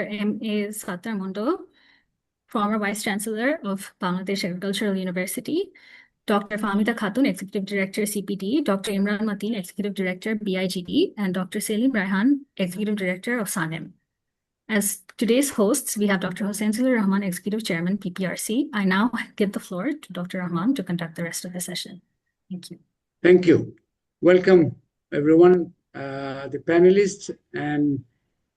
M.A. Sattar Mondo, former Vice Chancellor of Bangladesh Agricultural University, Dr. Fahmida Khatun, Executive Director, CPD, Dr. Imran Mateen, Executive Director, BIGD, and Dr. Selim Raihan, Executive Director of SANEM. As today's hosts, we have Dr. Hossain Zillur Rahman, Executive Chairman, PPRC. I now give the floor to Dr. Rahman to conduct the rest of the session. Thank you. Thank you. Welcome, everyone, the panelists and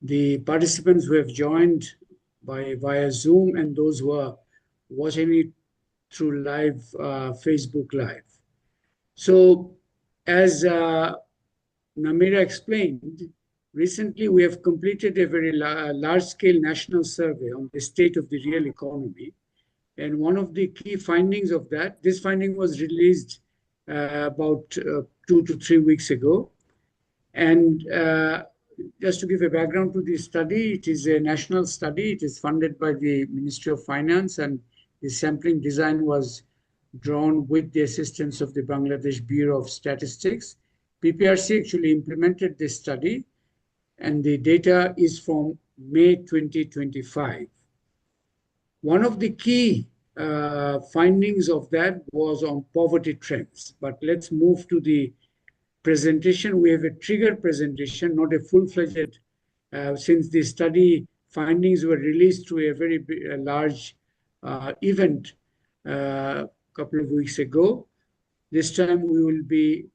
the participants who have joined via Zoom and those who are watching it through live Facebook Live. So, as Namira explained, recently we have completed a very large-scale national survey on the state of the real economy. And one of the key findings of that, this finding was released about 2 to 3 weeks ago. And just to give a background to this study, it is a national study. It is funded by the Ministry of Finance, and the sampling design was drawn with the assistance of the Bangladesh Bureau of Statistics. PPRC actually implemented this study, and the data is from May 2025. One of the key findings of that was on poverty trends. But let's move to the presentation. We have a trigger presentation, not a full-fledged, since the study findings were released through a very large event a couple of weeks ago. This time we will be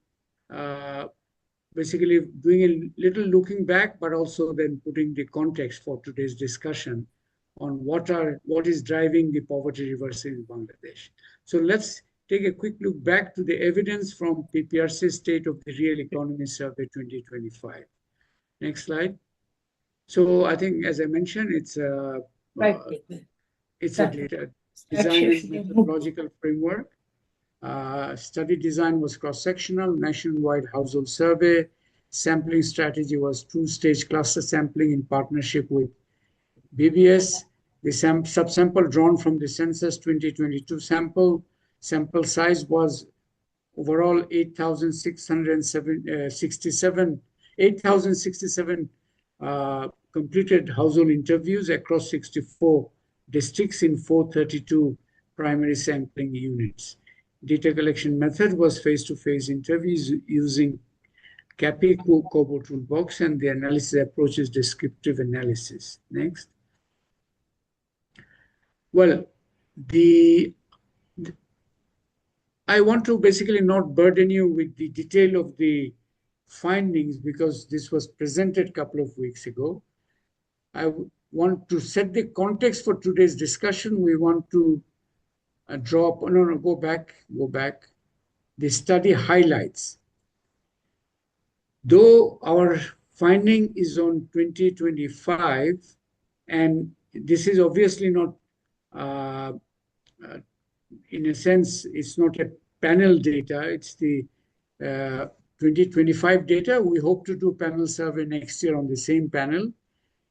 basically doing a little looking back, but also then putting the context for today's discussion on what is driving the poverty reversal in Bangladesh. So let's take a quick look back to the evidence from PPRC State of the Real Economy Survey 2025. Next slide. So I think, as I mentioned, it's a data design and methodological framework. Study design was cross-sectional, nationwide household survey. Sampling strategy was two-stage cluster sampling in partnership with BBS. The subsample drawn from the census 2022 sample size was overall 8,667 completed household interviews across 64 districts in 432 primary sampling units. Data collection method was face-to-face interviews using CAPI Kobo toolbox, and the analysis approach is descriptive analysis. Next. Well, I want to basically not burden you with the detail of the findings because this was presented a couple of weeks ago. I want to set the context for today's discussion. We want to go back. The study highlights. Though our finding is on 2025, and this is obviously not, in a sense, it's not a panel data, it's the 2025 data. We hope to do panel survey next year on the same panel,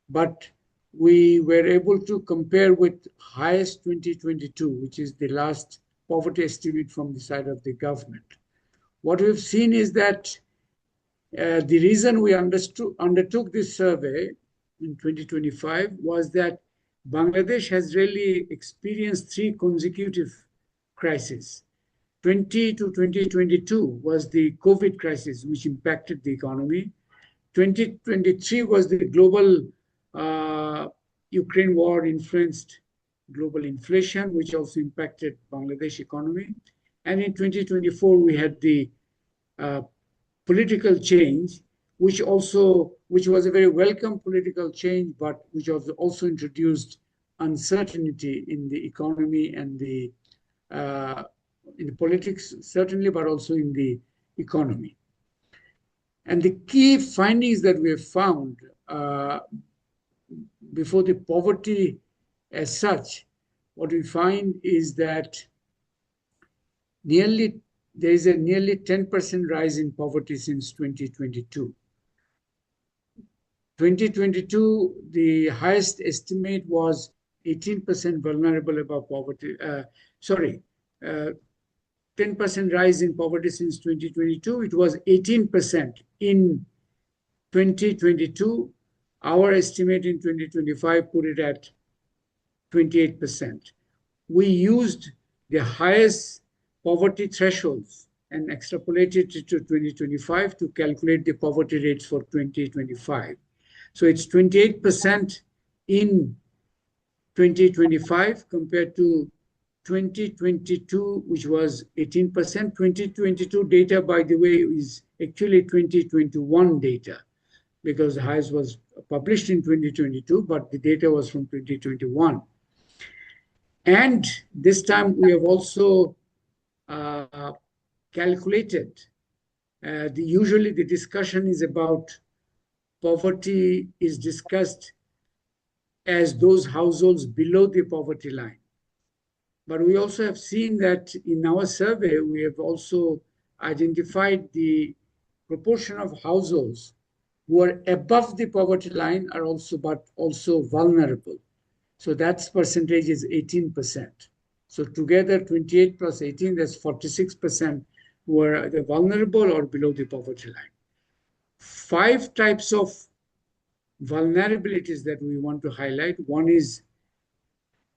but we were able to compare with highest 2022, which is the last poverty estimate from the side of the government. What we've seen is that the reason we undertook this survey in 2025 was that Bangladesh has really experienced 3 consecutive crises. 20 to 2022 was the COVID crisis, which impacted the economy. 2023 was the global Ukraine war influenced global inflation, which also impacted Bangladesh economy. And in 2024, we had the political change, which was a very welcome political change, but which also introduced uncertainty in the economy and in the politics, certainly, but also in the economy. And the key findings that we have found before the poverty as such, what we find is that there is a nearly 10% rise in poverty since 2022. 2022, the highest estimate was 18% vulnerable above poverty. 10% rise in poverty since 2022. It was 18% in 2022. Our estimate in 2025 put it at 28%. We used the highest poverty thresholds and extrapolated it to 2025 to calculate the poverty rates for 2025. So it's 28% in 2025 compared to 2022, which was 18%. 2022 data, by the way, is actually 2021 data because the highest was published in 2022, but the data was from 2021. And this time we have also calculated, usually the discussion is about poverty is discussed as those households below the poverty line. But we also have seen that in our survey, we have also identified the proportion of households who are above the poverty line are also, but also vulnerable. So that percentage is 18%. So together, 28 plus 18, that's 46% who are either vulnerable or below the poverty line. 5 types of vulnerabilities that we want to highlight. One is,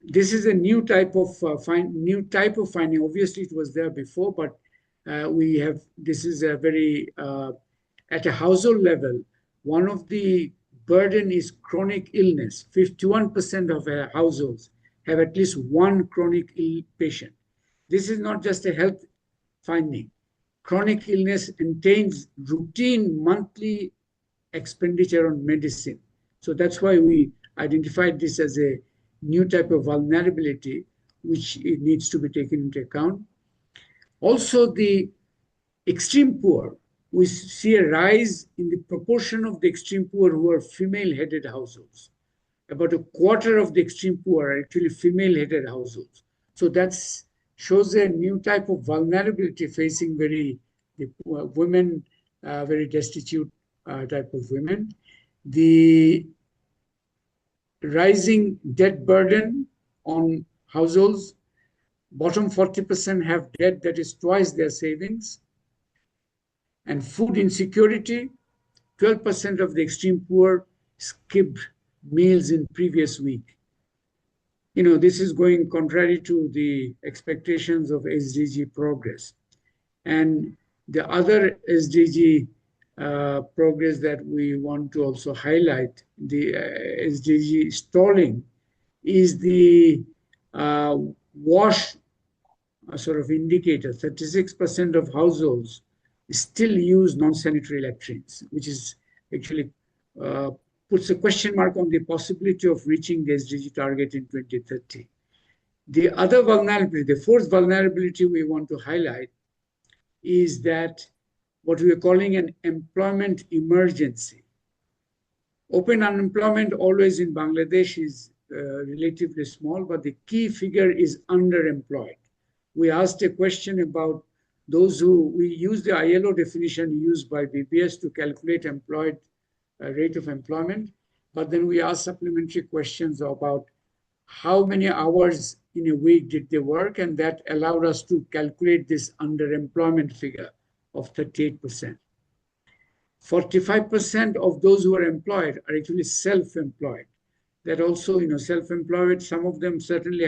this is a new type of finding. Obviously, it was there before, but this is a very, at a household level, one of the burden is chronic illness. 51% of households have at least one chronic ill patient. This is not just a health finding. Chronic illness entails routine monthly expenditure on medicine. So that's why we identified this as a new type of vulnerability, which it needs to be taken into account. Also, the extreme poor, we see a rise in the proportion of the extreme poor who are female-headed households. About a quarter of the extreme poor are actually female-headed households. So that shows a new type of vulnerability facing women, very destitute type of women. The rising debt burden on households. Bottom 40% have debt that is twice their savings. And food insecurity, 12% of the extreme poor skipped meals in previous week. This is going contrary to the expectations of SDG progress. And the other SDG progress that we want to also highlight, the SDG stalling, is the WASH sort of indicator. 36% of households still use non-sanitary latrines, which is actually puts a question mark on the possibility of reaching the SDG target in 2030. The other vulnerability, the fourth vulnerability we want to highlight is that what we are calling an employment emergency. Open unemployment always in Bangladesh is relatively small, but the key figure is underemployed. We asked a question about those we use the ILO definition used by BPS to calculate rate of employment, but then we asked supplementary questions about how many hours in a week did they work, and that allowed us to calculate this underemployment figure of 38%. 45% of those who are employed are actually self-employed. That also, self-employed, some of them certainly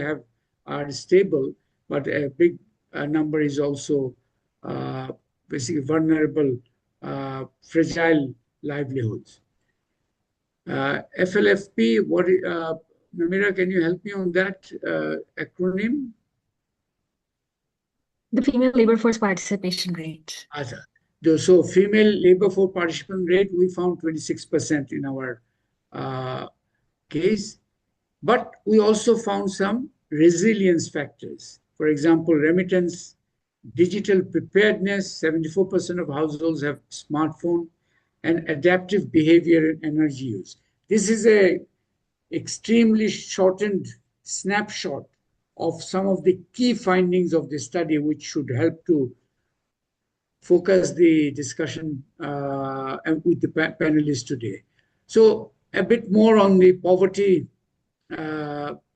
are stable, but a big number is also basically vulnerable, fragile livelihoods. FLFP, Namira, can you help me on that acronym? The female labor force participation rate. So female labor force participation rate, we found 26% in our case. But we also found some resilience factors. For example, remittance, digital preparedness, 74% of households have smartphone, and adaptive behavior and energy use. This is an extremely shortened snapshot of some of the key findings of the study, which should help to focus the discussion with the panelists today. So a bit more on the poverty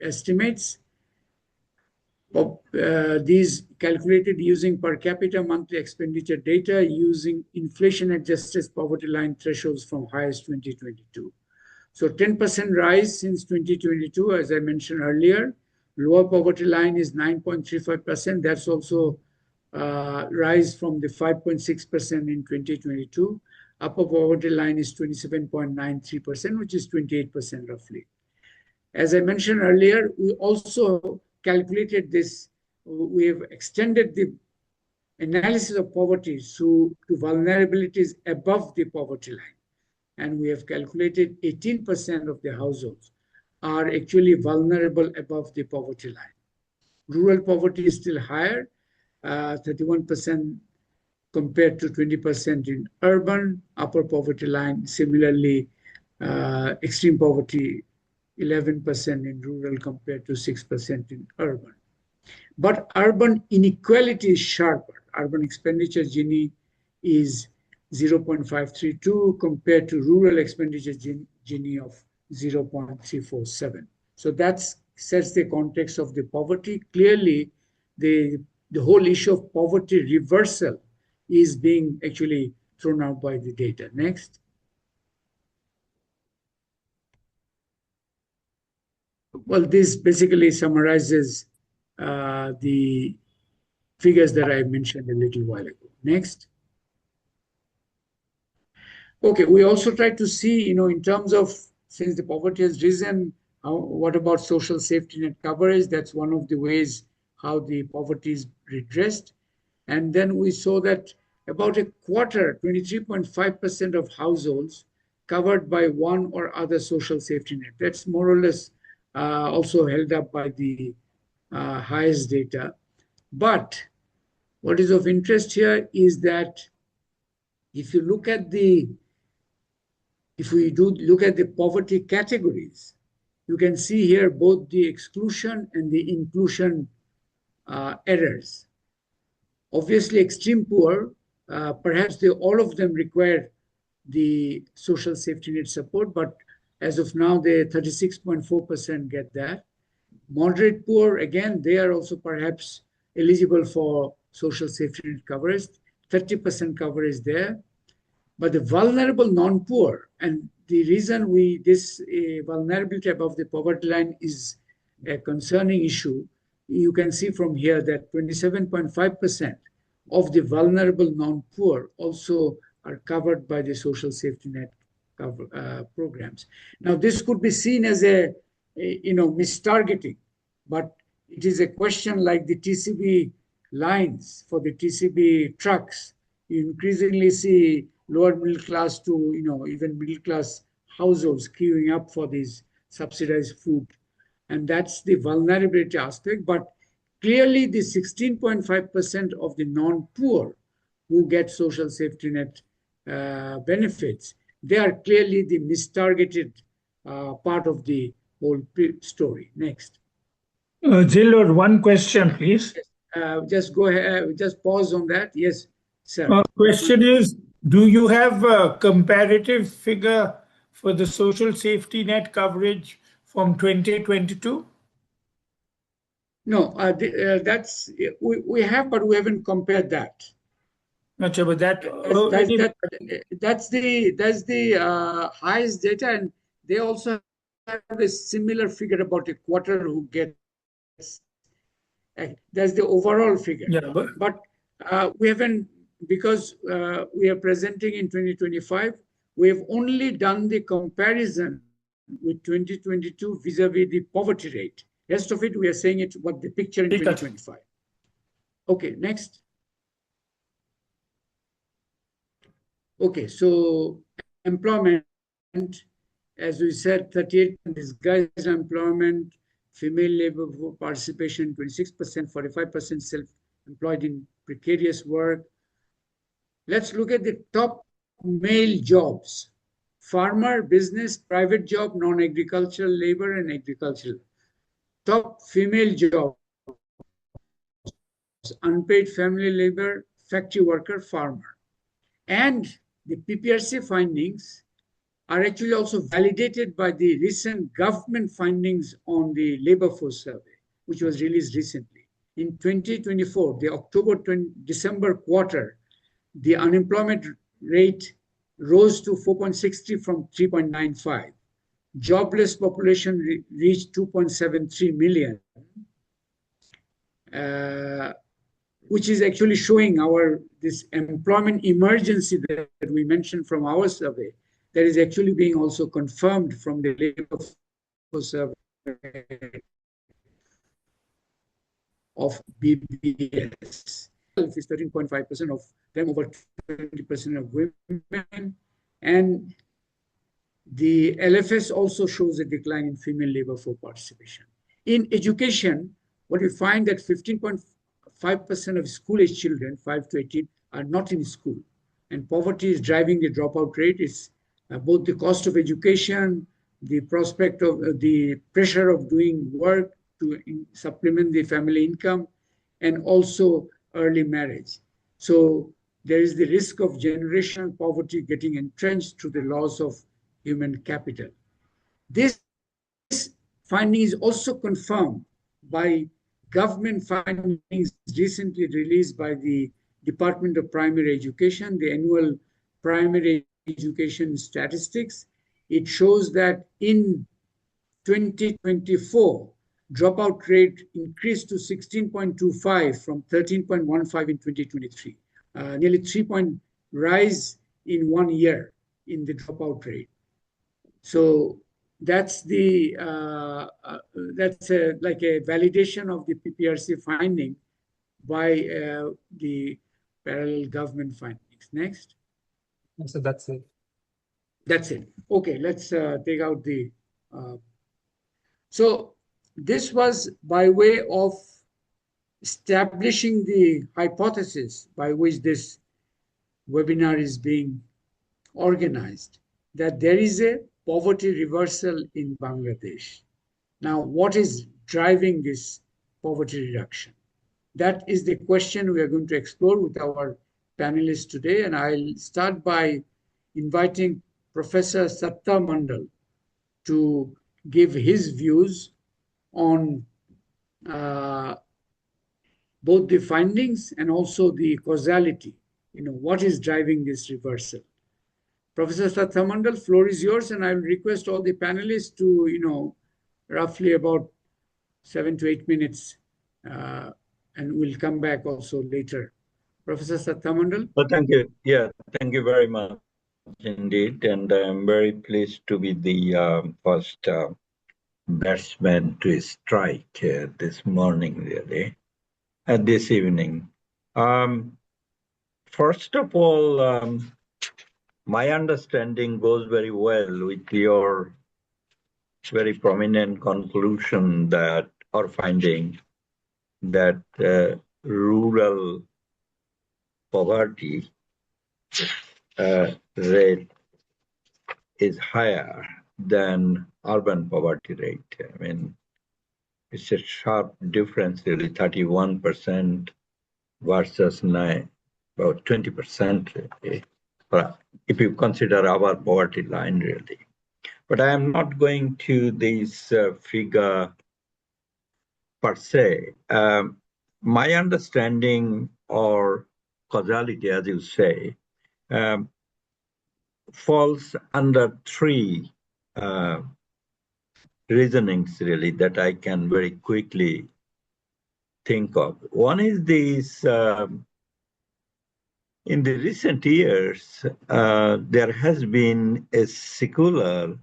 estimates. These calculated using per capita monthly expenditure data using inflation-adjusted poverty line thresholds from highest 2022. So 10% rise since 2022, as I mentioned earlier. Lower poverty line is 9.35%. That's also rise from the 5.6% in 2022. Upper poverty line is 27.93%, which is 28% roughly. As I mentioned earlier, we also calculated this. We have extended the analysis of poverty to vulnerabilities above the poverty line. And we have calculated 18% of the households are actually vulnerable above the poverty line. Rural poverty is still higher, 31% compared to 20% in urban. Upper poverty line, similarly, extreme poverty, 11% in rural compared to 6% in urban. But urban inequality is sharper. Urban expenditure Gini is 0.532 compared to rural expenditure Gini of 0.347. So that sets the context of the poverty. Clearly, the whole issue of poverty reversal is being actually thrown out by the data. Next. Well, this basically summarizes the figures that I mentioned a little while ago. Next. Okay, we also try to see, in terms of, since the poverty has risen, what about social safety net coverage? That's one of the ways how the poverty is redressed. And then we saw that about a quarter, 23.5% of households covered by one or other social safety net. That's more or less also held up by the highest data. But what is of interest here is that if we look at the poverty categories, you can see here both the exclusion and the inclusion errors. Obviously, extreme poor, perhaps all of them require the social safety net support, but as of now, the 36.4% get that. Moderate poor, again, they are also perhaps eligible for social safety net coverage, 30% coverage there. But the vulnerable non-poor, and the reason this vulnerability above the poverty line is a concerning issue, you can see from here that 27.5% of the vulnerable non-poor also are covered by the social safety net programs. Now, this could be seen as a mistargeting, but it is a question like the TCB lines for the TCB trucks. You increasingly see lower middle class to even middle class households queuing up for these subsidized food, and that's the vulnerability aspect. But clearly, the 16.5% of the non-poor who get social safety net benefits, they are clearly the mistargeted part of the whole story. Next. Zillur, one question, please. Just go ahead, just pause on that. Yes, sir. Question is, do you have a comparative figure for the social safety net coverage from 2022? No, that's we have, but we haven't compared that. But that's the highest data, and they also have a similar figure about a quarter who gets. That's the overall figure. Yeah, but we haven't, because we are presenting in 2025. We have only done the comparison with 2022 vis-a-vis the poverty rate. Rest of it, we are saying it what the picture in 2025. Okay, next. Okay, so employment, as we said, 38% disguised employment, female labor participation 26%, 45% self-employed in precarious work. Let's look at the top male jobs: farmer, business, private job, non-agricultural labor, and agricultural. Top female jobs: unpaid family labor, factory worker, farmer. And the PPRC findings are actually also validated by the recent government findings on the labor force survey, which was released recently. In 2024, the December quarter, the unemployment rate rose to 4.63 from 3.95. jobless population reached 2.73 million, which is actually showing this employment emergency that we mentioned from our survey, that is actually being also confirmed from the labor force survey of BBS. Is 13.5% of them, over 20% of women, and the LFS also shows a decline in female labor force participation. In education, what we find that 15.5% of school-age children, 5 to 18, are not in school. And poverty is driving the dropout rate. It's both the cost of education, the prospect of the pressure of doing work to supplement the family income, and also early marriage. So there is the risk of generational poverty getting entrenched through the loss of human capital. This finding is also confirmed by government findings recently released by the Department of Primary Education, the annual primary education statistics. It shows that in 2024, dropout rate increased to 16.25 from 13.15 in 2023, nearly 3-point rise in 1 year in the dropout rate. So that's like a validation of the PPRC finding by the parallel government findings. Next. So that's it. That's it. Okay, let's take out the. So this was by way of establishing the hypothesis by which this webinar is being organized, that there is a poverty reversal in Bangladesh. Now, what is driving this poverty reduction? That is the question we are going to explore with our panelists today. And I'll start by inviting Professor Satta Mandal to give his views on both the findings and also the causality. What is driving this reversal? Professor Satta Mandal, floor is yours, and I will request all the panelists to, roughly about 7 to 8 minutes, and we'll come back also later. Professor Satta Mandal. Well, thank you. Yeah, thank you very much indeed. And I'm very pleased to be the first batsman to strike this morning, really, and this evening. First of all, my understanding goes very well with your very prominent conclusion that, or finding, that rural poverty rate is higher than urban poverty rate. I mean, it's a sharp difference, really, 31% versus about 20%, if you consider our poverty line, really. But I am not going to this figure per se. My understanding, or causality, as you say, falls under three reasonings, really, that I can very quickly think of. One is this, in the recent years, there has been a secular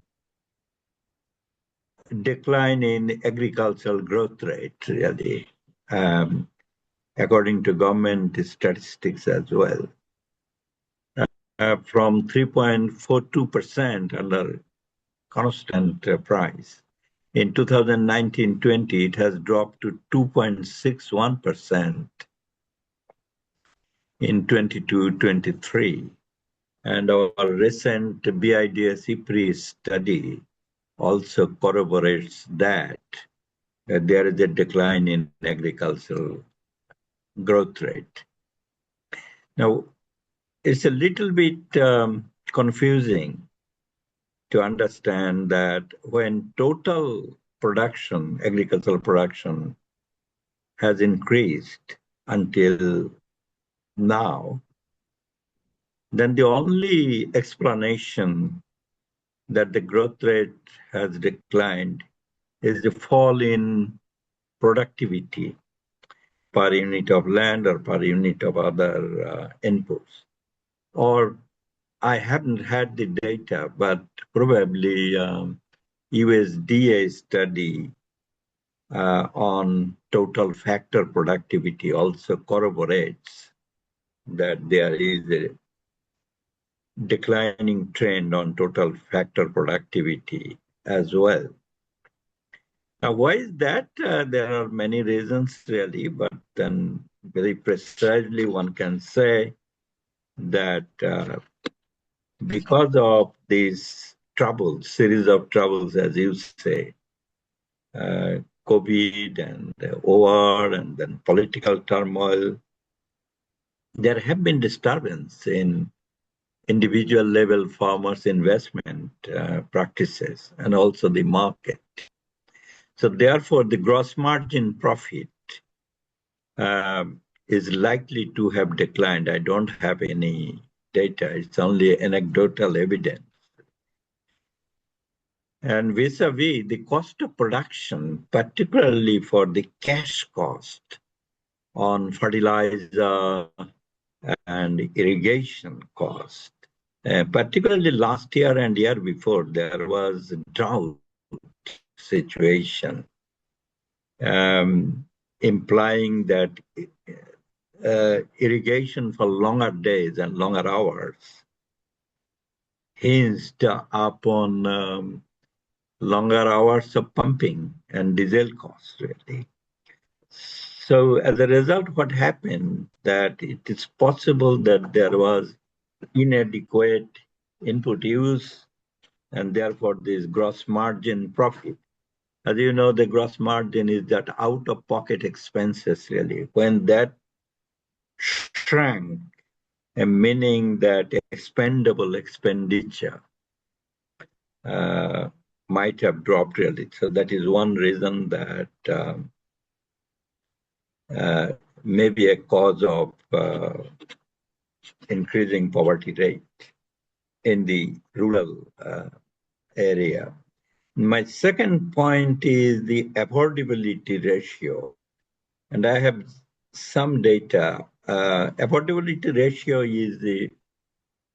decline in agricultural growth rate, really, according to government statistics as well. From 3.42% under constant price. In 2019-20, it has dropped to 2.61% in 22-23. And our recent BIDS-IPRI study also corroborates that there is a decline in agricultural growth rate. Now, it's a little bit confusing to understand that when total production, agricultural production, has increased until now, then the only explanation that the growth rate has declined is the fall in productivity per unit of land or per unit of other inputs. Or I haven't had the data, but probably USDA study on total factor productivity also corroborates that there is a declining trend on total factor productivity as well. Now, why is that? There are many reasons really, but then very precisely one can say that because of these troubles, series of troubles, as you say, COVID and war and then political turmoil, there have been disturbance in individual level farmers' investment practices and also the market. So therefore, the gross margin profit is likely to have declined. I don't have any data. It's only anecdotal evidence. And vis-a-vis the cost of production, particularly for the cash cost on fertilizer and irrigation cost, particularly last year and year before, there was a drought situation, implying that irrigation for longer days and longer hours hinged upon longer hours of pumping and diesel costs, really. So as a result, what happened that it is possible that there was inadequate input use and therefore this gross margin profit. As you know, the gross margin is that out-of-pocket expenses, really. When that shrank, meaning that expendable expenditure might have dropped, really. So that is one reason that may be a cause of increasing poverty rate in the rural area. My second point is the affordability ratio. And I have some data. Affordability ratio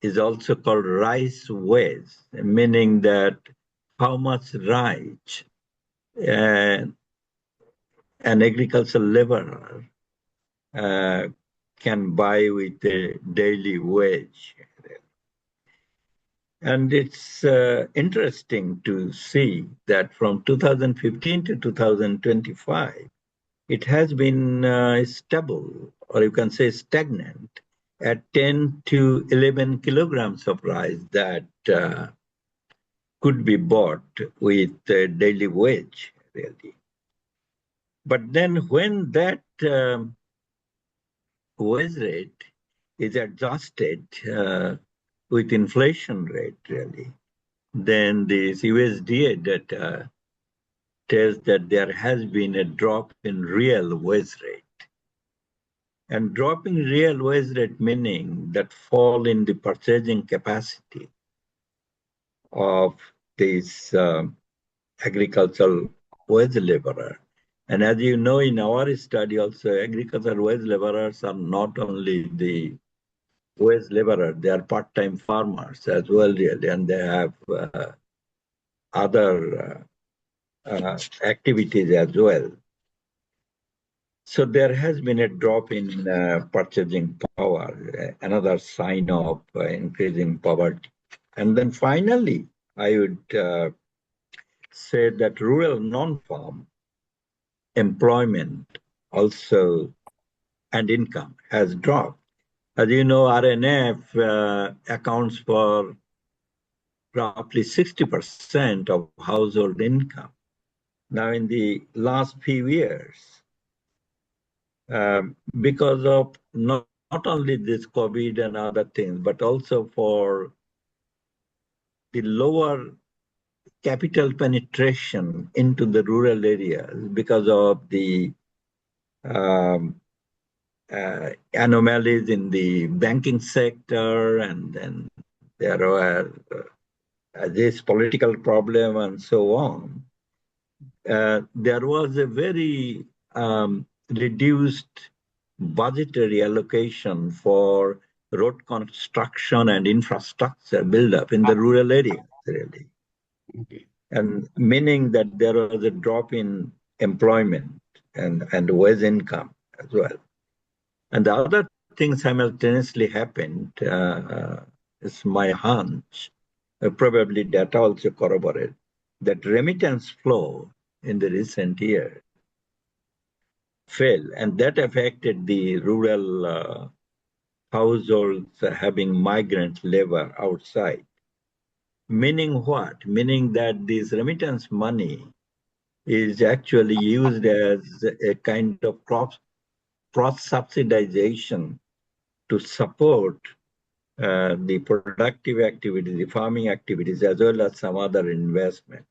is also called rice wage, meaning that how much rice an agricultural laborer can buy with a daily wage. And it's interesting to see that from 2015 to 2025, it has been stable, or you can say stagnant, at 10 to 11 kilograms of rice that could be bought with a daily wage, really. But then when that wage rate is adjusted with inflation rate, really, then this USDA data tells that there has been a drop in real wage rate. And dropping real wage rate meaning that fall in the purchasing capacity of this agricultural wage laborer. And as you know, in our study also, agricultural wage laborers are not only the wage laborer, they are part-time farmers as well, really, and they have other activities as well. So there has been a drop in purchasing power, another sign of increasing poverty. And then finally, I would say that rural non-farm employment also and income has dropped. As you know, RNF accounts for roughly 60% of household income. Now, in the last few years, because of not only this COVID and other things, but also for the lower capital penetration into the rural areas because of the anomalies in the banking sector, and then there were this political problem and so on, there was a very reduced budgetary allocation for road construction and infrastructure build-up in the rural areas, really. Okay. And meaning that there was a drop in employment and wage income as well. And the other thing simultaneously happened, is my hunch, probably data also corroborate, that remittance flow in the recent years fell, and that affected the rural households having migrant labor outside. Meaning what? Meaning that this remittance money is actually used as a kind of cross-subsidization to support the productive activities, the farming activities, as well as some other investment.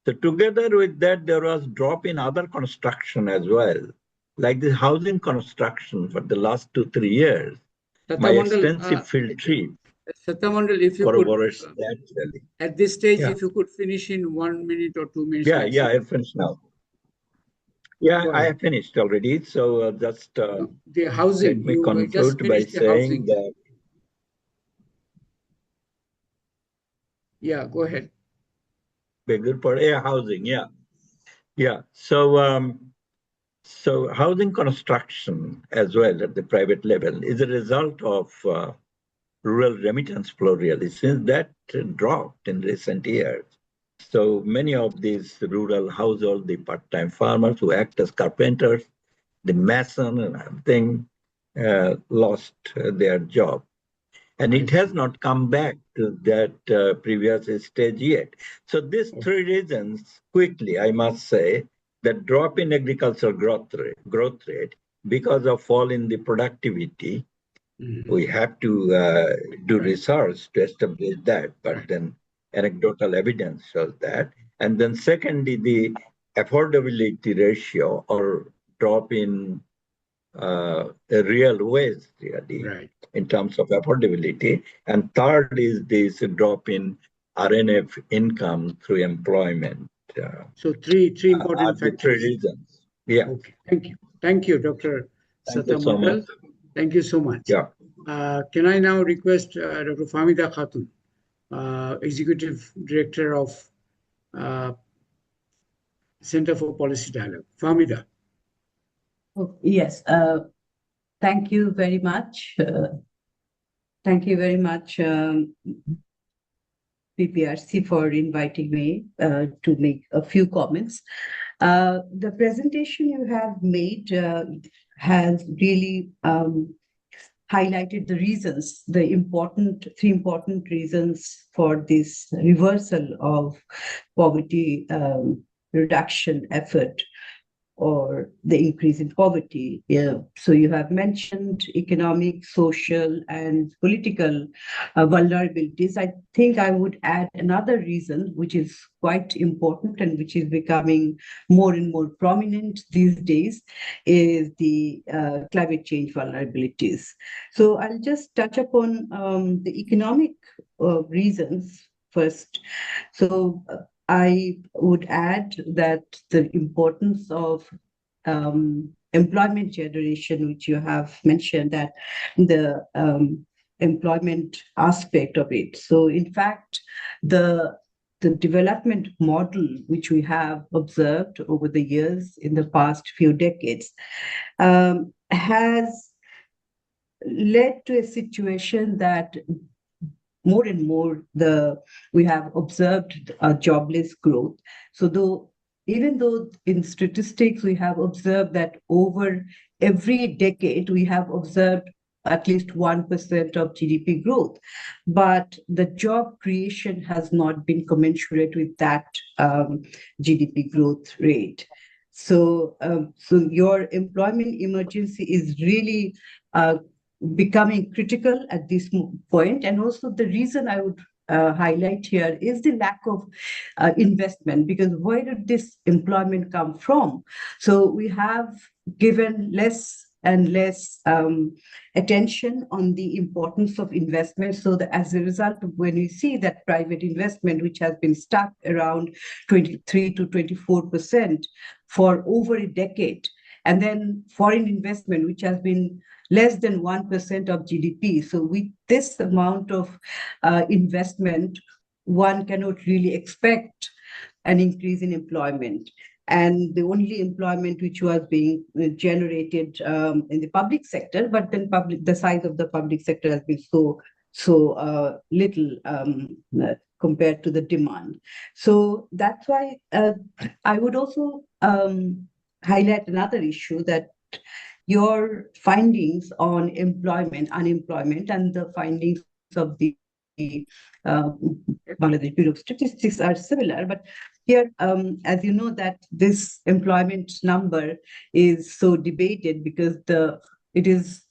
So together with that, there was drop in other construction as well, like the housing construction for the last 2-3 years. My extensive field trip Satyamandal, if you could, corroborates that really. at this stage, Yeah. if you could finish in 1 minute or 2 minutes. Yeah, I finished now. Yeah, I have finished already. So just the housing, let me you just conclude by finished the saying housing. that. Yeah, go ahead. Housing, yeah. So housing construction as well at the private level is a result of rural remittance flow really, since that dropped in recent years. So many of these rural households, the part-time farmers who act as carpenters, the mason and everything, lost their job. And it has not come back to that previous stage yet. So these 3 reasons, quickly, I must say, the drop in agricultural growth rate because of fall in the productivity. We have to do research to establish that, but then anecdotal evidence shows that. And then secondly, the affordability ratio or drop in the real wage really, in terms of affordability. And third is this drop in RNF income through employment. So three important factors. 3 reasons. Yeah. Okay. Thank you, Dr. Satyamandal. Thank you so much. Yeah. Can I now request Dr. Fahmida Khatun, Executive Director of Center for Policy Dialogue. Fahmida. Oh, yes. Thank you very much. Thank you very much, PPRC, for inviting me to make a few comments. The presentation you have made has really highlighted the reasons, the 3 important reasons for this reversal of poverty reduction effort, or the increase in poverty. So you have mentioned economic, social, and political vulnerabilities. I think I would add another reason, which is quite important and which is becoming more and more prominent these days, is the climate change vulnerabilities. So I'll just touch upon the economic reasons first. So I would add that the importance of employment generation, which you have mentioned, that the employment aspect of it. So in fact, the development model which we have observed over the years in the past few decades has led to a situation that more and more we have observed a jobless growth. So even though in statistics we have observed that over every decade we have observed at least 1% of GDP growth, but the job creation has not been commensurate with that GDP growth rate. So your employment emergency is really becoming critical at this point. And also the reason I would highlight here is the lack of investment, because where did this employment come from? So we have given less and less attention on the importance of investment. So that as a result, when we see that private investment, which has been stuck around 23 to 24% for over a decade, and then foreign investment, which has been less than 1% of GDP. So with this amount of investment, one cannot really expect an increase in employment. And the only employment which was being generated in the public sector, but then the size of the public sector has been so little compared to the demand. So that's why I would also highlight another issue, that your findings on unemployment, and the findings of the Bangladesh Bureau of Statistics are similar, but here, as you know, that this employment number is so debated because it is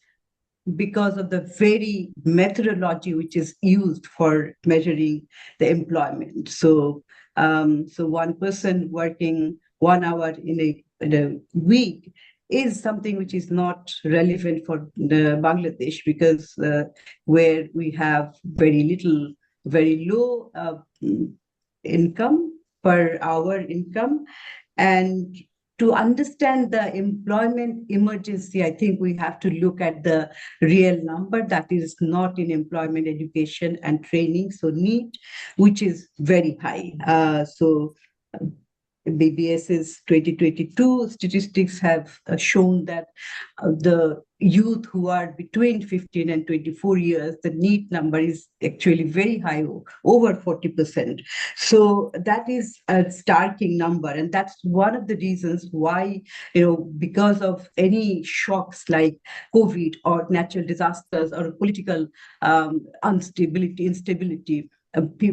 because of the very methodology which is used for measuring the employment. So, so one person working 1 hour in a week is something which is not relevant for the Bangladesh, because where we have very low income per hour income. And to understand the employment emergency, I think we have to look at the real number that is not in employment, education, and training, so NEET, which is very high. So BBS's 2022 statistics have shown that the youth who are between 15 and 24 years, the NEET number is actually very high, over 40%. So that is a starking number. And that's one of the reasons why, because of any shocks COVID or natural disasters or political instability,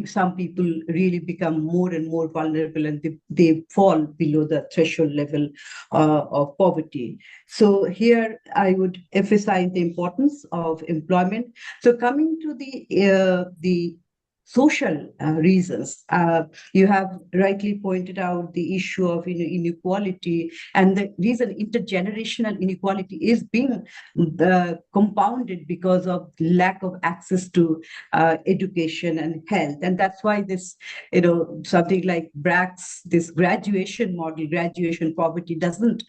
some people really become more and more vulnerable, and they fall below the threshold level of poverty. So here I would emphasize the importance of employment. So coming to the social reasons, you have rightly pointed out the issue of inequality, and the reason intergenerational inequality is being compounded because of lack of access to education and health. And that's why this, something like BRAC's, this graduation model, graduation poverty, doesn't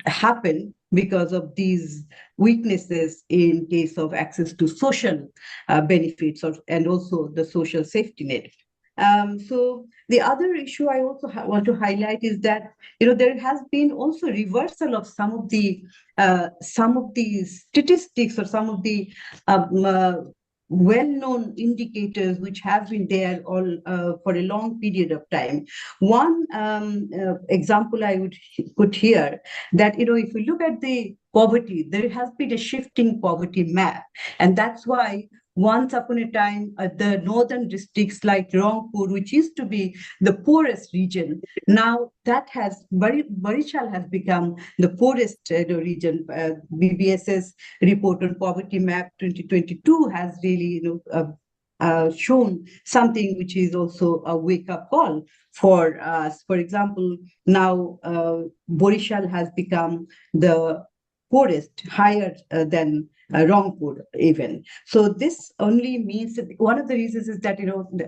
happen because of these weaknesses in case of access to social benefits and also the social safety net. So the other issue I also want to highlight is that there has been also reversal of some of the statistics or some of the well-known indicators which have been there all for a long period of time. One example I would put here, that if you look at the poverty, there has been a shifting poverty map, and that's why once upon a time, the northern districts like Rangpur, which used to be the poorest region, now that Barishal has become the poorest region. BBS's report on poverty map 2022 has really shown something which is also a wake-up call for us. For example, now Barishal has become the poorest, higher than Rangpur even. So this only means that one of the reasons is that,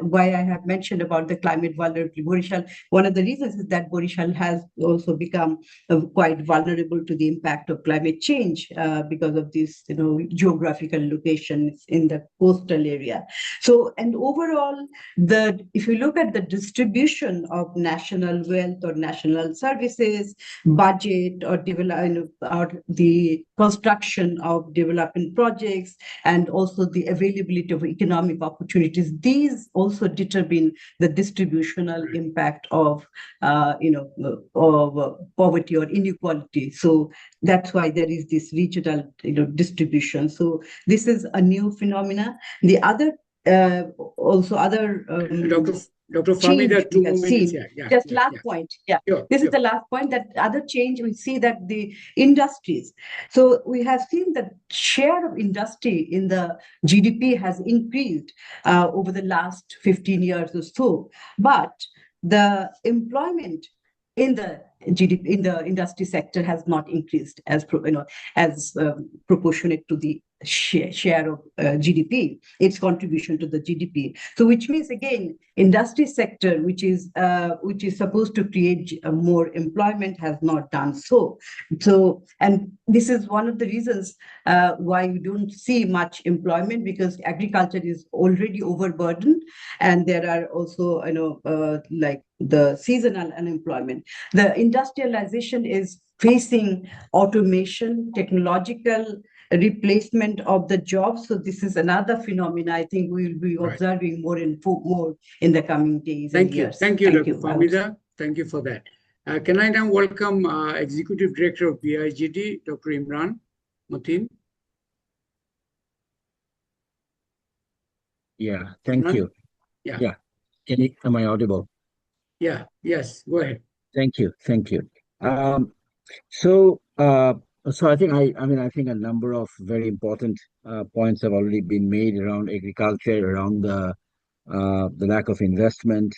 why I have mentioned about the climate vulnerability, Barishal, one of the reasons is that Barishal has also become quite vulnerable to the impact of climate change because of this, geographical locations in the coastal area. So, and overall, if you look at the distribution of national wealth or national services, budget, or or the construction of development projects, and also the availability of economic opportunities, these also determine the distributional impact of poverty or inequality. So that's why there is this regional distribution. So this is a new phenomena. The other Dr. Fahmi, there are 2 more minutes. Last point. This is the last point, that other change we see that the industries. So we have seen that share of industry in the GDP has increased over the last 15 years or so, but the employment in the GDP, in the industry sector, has not increased as proportionate to the share of GDP, its contribution to the GDP. So, which means again, industry sector, which is supposed to create more employment, has not done so. So, and this is one of the reasons why we don't see much employment, because agriculture is already overburdened, and there are also like the seasonal unemployment. The industrialization is facing automation, technological replacement of the jobs. So this is another phenomena I think we will be observing more in the coming days and years. Thank you, Dr. Fahmida. Thank you for that. Can I now welcome Executive Director of BIGD, Dr. Imran Mateen? Yeah, thank Imran? you. Yeah. Am I audible? Yeah, yes, go ahead. Thank you. So I think I think a number of very important points have already been made around agriculture, around the lack of investment,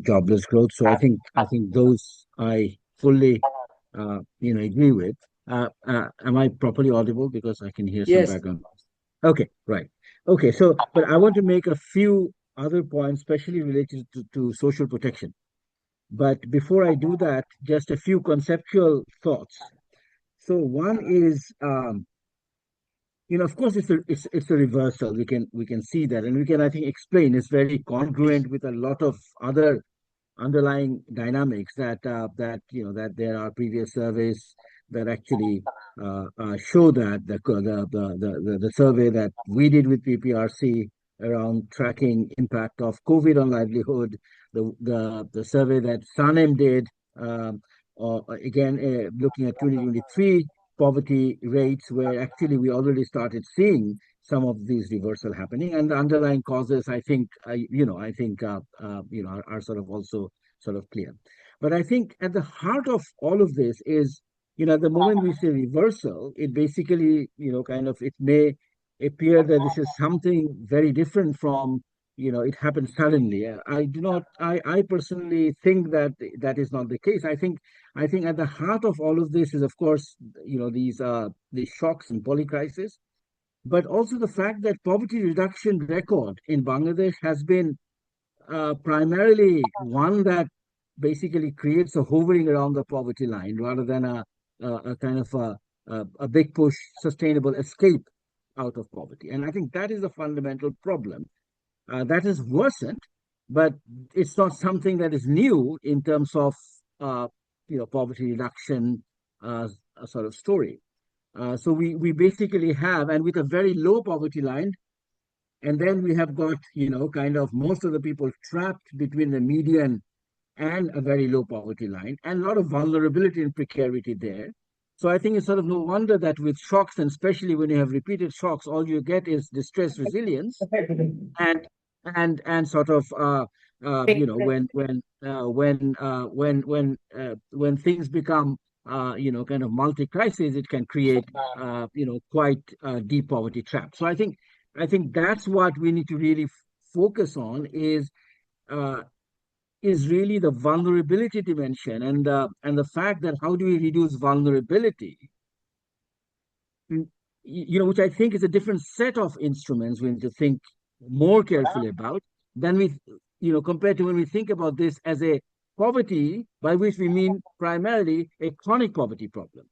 jobless growth. So I think those I fully agree with. Am I properly audible? Because I can hear some Yes. background noise. Okay, right. Okay, so but I want to make a few other points, especially related to social protection. But before I do that, just a few conceptual thoughts. So one is, of course, it's a reversal. We can see that, and we can, I think, explain. It's very congruent with a lot of other underlying dynamics that there are previous surveys that actually show that the survey that we did with PPRC around tracking impact of COVID on livelihood, the survey that SANEM did, again looking at 2023 poverty rates, where actually we already started seeing some of these reversal happening, and the underlying causes, I think, are sort of also sort of clear. But I think at the heart of all of this is, at the moment we say reversal, it basically, it may appear that this is something very different from, it happened suddenly. I personally think that that is not the case. I think at the heart of all of this is, of course, these shocks and polycrisis, but also the fact that poverty reduction record in Bangladesh has been primarily one that basically creates a hovering around the poverty line rather than a kind of a big push, sustainable escape out of poverty. And I think that is a fundamental problem. That is worsened, but it's not something that is new in terms of poverty reduction sort of story. So we basically have, and with a very low poverty line, and then we have got, kind of most of the people trapped between the median and a very low poverty line, and a lot of vulnerability and precarity there. So I think it's sort of no wonder that with shocks, and especially when you have repeated shocks, all you get is distress resilience, and sort of when things become kind of multi-crisis, it can create quite deep poverty traps. So I think that's what we need to really focus on is really the vulnerability dimension, and the fact that how do we reduce vulnerability, which I think is a different set of instruments we need to think more carefully about than we, compared to when we think about this as a poverty, by which we mean primarily a chronic poverty problem.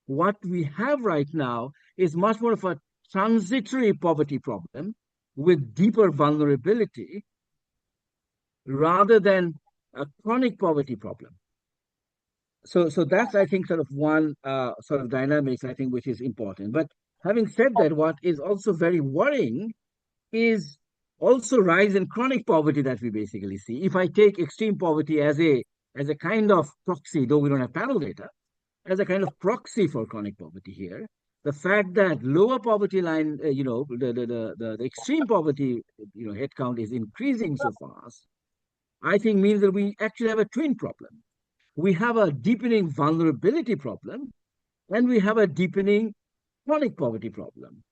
What we have right now is much more of a transitory poverty problem with deeper vulnerability rather than a chronic poverty problem. So that's, I think, sort of one sort of dynamics, I think, which is important. But having said that, what is also very worrying is also rise in chronic poverty that we basically see. If I take extreme poverty as a kind of proxy, though we don't have panel data, as a kind of proxy for chronic poverty here, the fact that lower poverty line, the extreme poverty, headcount is increasing so fast, I think means that we actually have a twin problem. We have a deepening vulnerability problem, and we have a deepening chronic poverty problem.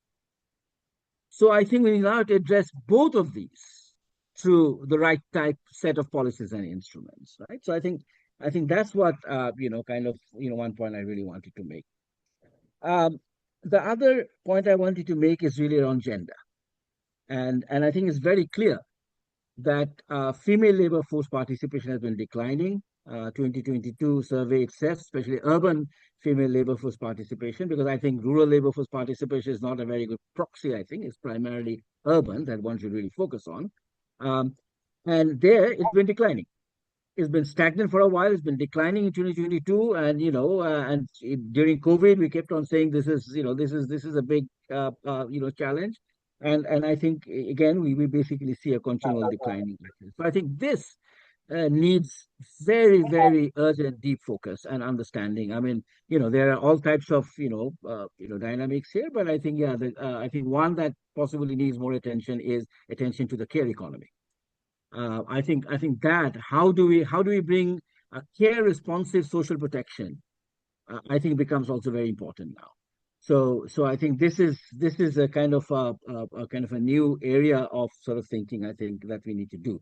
So I think we need now to address both of these. through the right type set of policies and instruments, right? So I think that's what kind of one point I really wanted to make. The other point I wanted to make is really around gender, and I think it's very clear that female labor force participation has been declining. 2022 survey itself, especially urban female labor force participation, because I think rural labor force participation is not a very good proxy. I think it's primarily urban that one should really focus on. And there it's been declining. It's been stagnant for a while. It's been declining in 2022, and during COVID, we kept on saying this is a big challenge, and I think again we basically see a continual declining. So I think this needs very, very urgent, deep focus and understanding. I mean, there are all types of dynamics here, but I think I think one that possibly needs more attention is attention to the care economy. I think that how do we bring a care responsive social protection? I think becomes also very important now. So I think this is a kind of a new area of sort of thinking. I think that we need to do.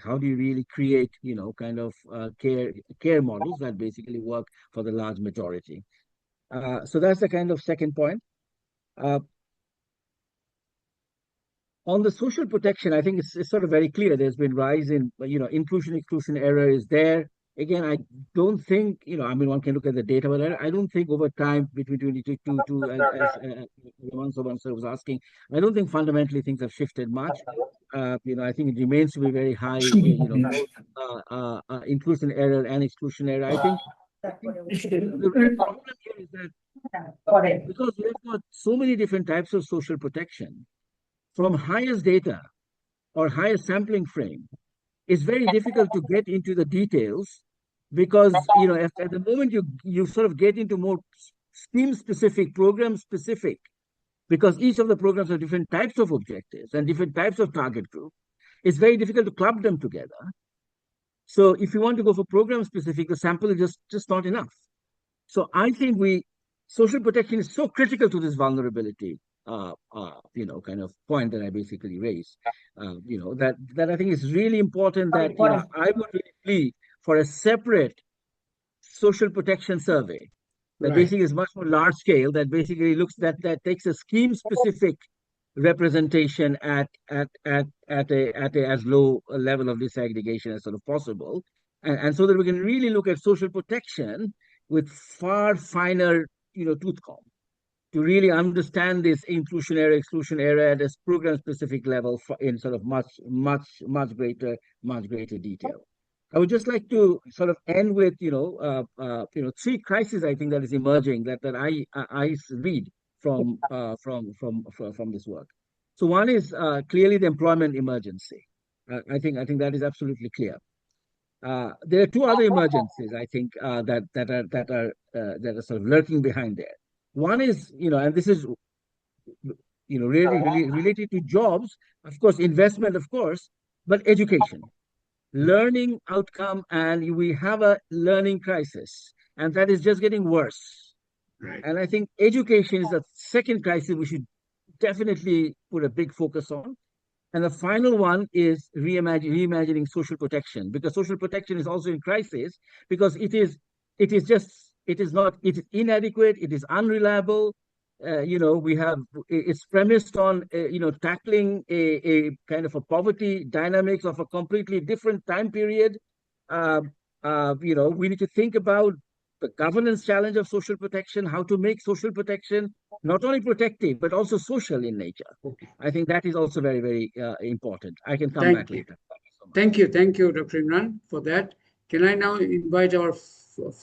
How do you really create care models that basically work for the large majority? So that's the kind of second point. On the social protection, I think it's sort of very clear. There's been rise in, inclusion, exclusion error is there. Again, I don't think, one can look at the data, but I don't think over time between 2022, as someone was asking, I don't think fundamentally things have shifted much. I think it remains to be very high, inclusion error and exclusion error. I think the real problem here is that because we have got so many different types of social protection, from highest data or highest sampling frame, it's very difficult to get into the details because, at the moment you sort of get into more scheme specific, program specific, because each of the programs have different types of objectives and different types of target group, it's very difficult to club them together. So if you want to go for program specific, the sample is just not enough. So I think social protection is so critical to this vulnerability kind of point that I basically raised. That I think is really important that I would really plead for a separate social protection survey that basically is much more large scale, that basically that takes a scheme specific representation at a as low a level of disaggregation as sort of possible, and so that we can really look at social protection with far finer tooth comb, to really understand this inclusion error, exclusion error at a program specific level in sort of much greater detail. I would just like to sort of end with three crises I think that is emerging that I read from this work. So one is clearly the employment emergency. I think that is absolutely clear. There are two other emergencies I think that are sort of lurking behind there. One is, and this is, really related to jobs, of course, investment, of course, but education, learning outcome, and we have a learning crisis, and that is just getting worse. Right. And I think education is the second crisis we should definitely put a big focus on. And the final one is reimagining social protection, because social protection is also in crisis because it is inadequate, it is unreliable. It's premised on tackling a kind of a poverty dynamics of a completely different time period. We need to think about the governance challenge of social protection, how to make social protection not only protective but also social in nature. Okay. I think that is also very, very important. I can come back later. Thank you, Dr. Imran, for that. Can I now invite our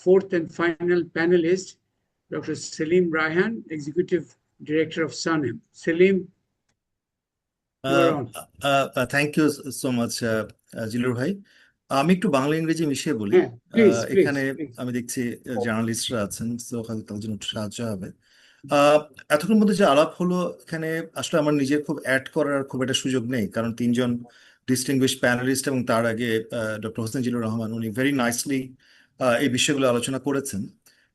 fourth and final panelist, Dr. Zillur Rahman, Executive Director of SANEM. Selim, you're on. Thank you so much, Zillur bhai. আমি একটু বাংলা ইংরেজি মিশিয়ে বলি। এখানে আমি দেখছি জার্নালিস্টরা আছেন, তো হয়তো তার জন্য একটু সাহায্য হবে। এতক্ষণ মধ্যে যে আলাপ হলো, এখানে আসলে আমার নিজের খুব অ্যাড করার খুব একটা সুযোগ নেই, কারণ তিনজন ডিস্টিংগুইশড প্যানেলিস্ট এবং তার আগে ডক্টর হোসেন জিল্লুর রহমান উনি ভেরি নাইসলি এই বিষয়গুলো আলোচনা করেছেন।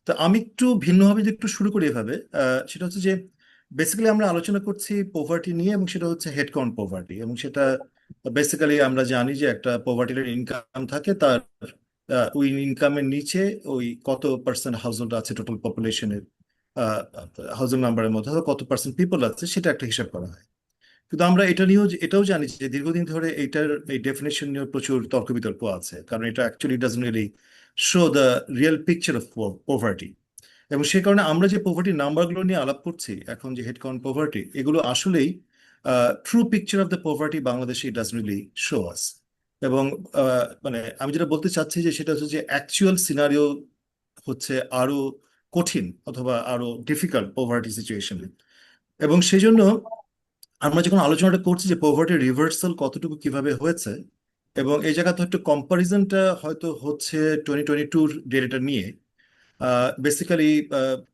তো আমি একটু ভিন্নভাবে যদি একটু শুরু করি এভাবে, সেটা হচ্ছে যে বেসিক্যালি আমরা আলোচনা করছি পভার্টি নিয়ে, এবং সেটা হচ্ছে হেড কাউন্ট পভার্টি, এবং সেটা বেসিক্যালি আমরা জানি যে একটা পভার্টির ইনকাম থাকে, তার ওই ইনকামের নিচে ওই কত পার্সেন্ট হাউসহোল্ড আছে টোটাল পপুলেশনের হাউসহোল্ড নাম্বারের মধ্যে, কত পার্সেন্ট পিপল আছে সেটা একটা হিসাব করা হয়। কিন্তু আমরা এটা নিয়েও এটাও জানি যে দীর্ঘদিন ধরে এই ডেফিনেশন নিয়ে প্রচুর তর্ক বিতর্ক আছে, কারণ এটা actually doesn't really show the real picture of poverty. এবং সে কারণে আমরা যে পভার্টির নাম্বারগুলো নিয়ে আলাপ করছি এখন, যে হেড কাউন্ট পভার্টি, এগুলো আসলেই true picture of the poverty বাংলাদেশে ডাজন্ট রিয়েলি শো আস। এবং মানে আমি যেটা বলতে চাচ্ছি যে সেটা হচ্ছে যে অ্যাকচুয়াল সিনারিও হচ্ছে আরো কঠিন অথবা আরো ডিফিকাল্ট পভার্টি সিচুয়েশনে। এবং সেই জন্য আমরা যখন আলোচনাটা করছি যে পভার্টি রিভার্সাল কতটুকু কিভাবে হয়েছে, এবং এই জায়গাতে একটু কম্পারিজনটা হয়তো হচ্ছে 2022 ডেটা নিয়ে। বেসিক্যালি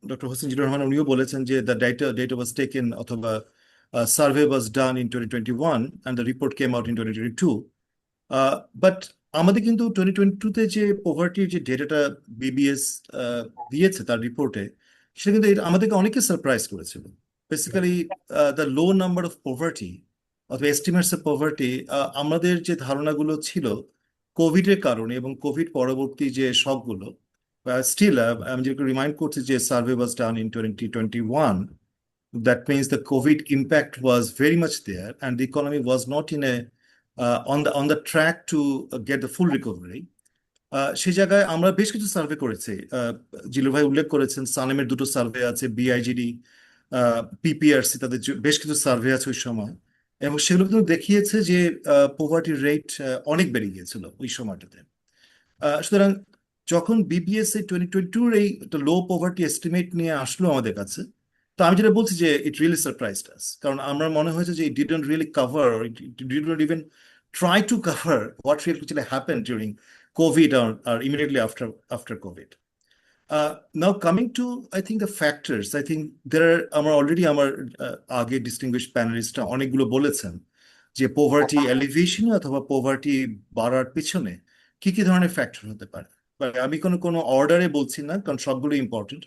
ডক্টর হোসেন জিল্লুর রহমান উনিও বলেছেন যে দ্য ডেটা ওয়াজ টেকেন অথবা survey was done in 2021 and the report came out in 2022। But আমাদের কিন্তু 2022-তে যে পভার্টির যে ডেটাটা বিবিএস দিয়েছে তার রিপোর্টে, সেটা কিন্তু আমাদেরকে অনেকে সারপ্রাইজ করেছিল। Basically the low number of poverty অথবা এস্টিমেটস অফ পভার্টি, আমাদের যে ধারণাগুলো ছিল কোভিডের কারণে এবং কোভিড পরবর্তী যে শকগুলো, স্টিল আমি যেটা রিমাইন্ড করছি যে survey was done in 2021. That means the COVID impact was very much there, and the economy was not in a on the track to get the full recovery. সেই জায়গায় আমরা বেশ কিছু সার্ভে করেছি। জিলুর ভাই উল্লেখ করেছেন সানেমের দুটো সার্ভে আছে, বিআইজিডি, পিপিআরসি, তাদের বেশ কিছু সার্ভে আছে ওই সময়, এবং সেগুলো কিন্তু দেখিয়েছে যে পোভার্টি রেট অনেক বেড়ে গিয়েছিল ওই সময়টাতে। সুতরাং যখন বিবিএস 2022 এই লো পোভার্টি এস্টিমেট নিয়ে আসলো আমাদের কাছে, তো আমি যেটা বলছি যে ইট রিয়েলি সারপ্রাইজড আস, কারণ আমার মনে হয়েছে যে ইট didn't really cover, it didn't even try to cover what really happened during COVID or immediately after COVID. Now coming to, I think, the factors, I think there are already আগে distinguished panelists অনেকগুলো বলেছেন যে poverty elevation অথবা poverty বাড়ার পিছনে কি কি ধরনের ফ্যাক্টর হতে পারে। আমি কোনো অর্ডারে বলছি না, কারণ সবগুলো important.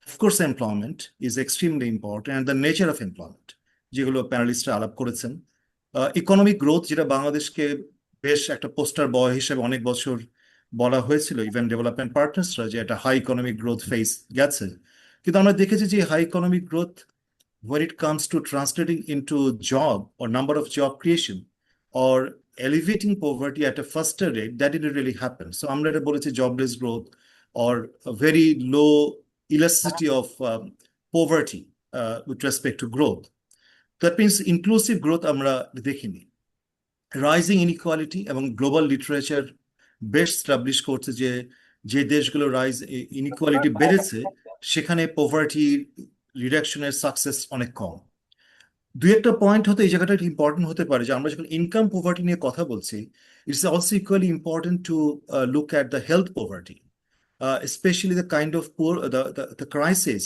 Of course, employment is extremely important, and the nature of employment, যেগুলো প্যানেলিস্টরা আলাপ করেছেন। ইকোনমিক গ্রোথ, যেটা বাংলাদেশকে বেশ একটা পোস্টার বয় হিসেবে অনেক বছর বলা হয়েছিল ইভেন ডেভেলপমেন্ট পার্টনার্সরা, যে একটা হাই ইকোনমিক গ্রোথ ফেস গেছে, কিন্তু আমরা দেখেছি যে high economic growth when it comes to translating into job or number of job creation or elevating poverty at a faster rate, that didn't really happen. So আমরা এটা বলেছি jobless growth or a very low elasticity of poverty with respect to growth. That means inclusive growth আমরা দেখিনি। Rising inequality, এবং global literature বেশ establish করছে যে যে দেশগুলো ইনইকুয়ালিটি বেড়েছে সেখানে পভার্টি রিডাকশনের সাকসেস অনেক কম। দুই একটা পয়েন্ট হতে এই জায়গাটা ইম্পর্টেন্ট হতে পারে যে আমরা যখন ইনকাম পভার্টি নিয়ে কথা বলছি, it's also equally important to look at the health poverty, especially the kind of the crisis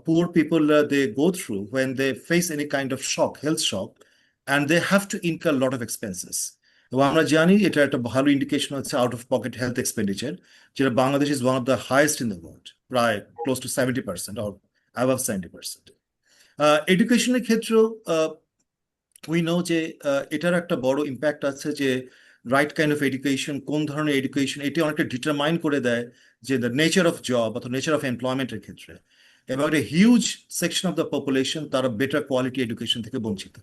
poor people they go through when they face any kind of shock, health shock, and they have to incur a lot of expenses. এবং আমরা জানি এটা একটা ভালো indication হচ্ছে out of pocket health expenditure, যেটা Bangladesh is one of the highest in the world, প্রায় close to 70% or above 70%. এডুকেশনের ক্ষেত্রেও উই নো যে এটার একটা বড় ইম্প্যাক্ট আছে, যে রাইট কাইন্ড অফ এডুকেশন, কোন ধরনের এডুকেশন, এটি অনেকটা ডিটারমাইন করে দেয় যে দ্য নেচার অফ জব অথবা নেচার অফ এমপ্লয়মেন্টের ক্ষেত্রে। এবং একটা huge section of the population তারা বেটার কোয়ালিটি এডুকেশন থেকে বঞ্চিত।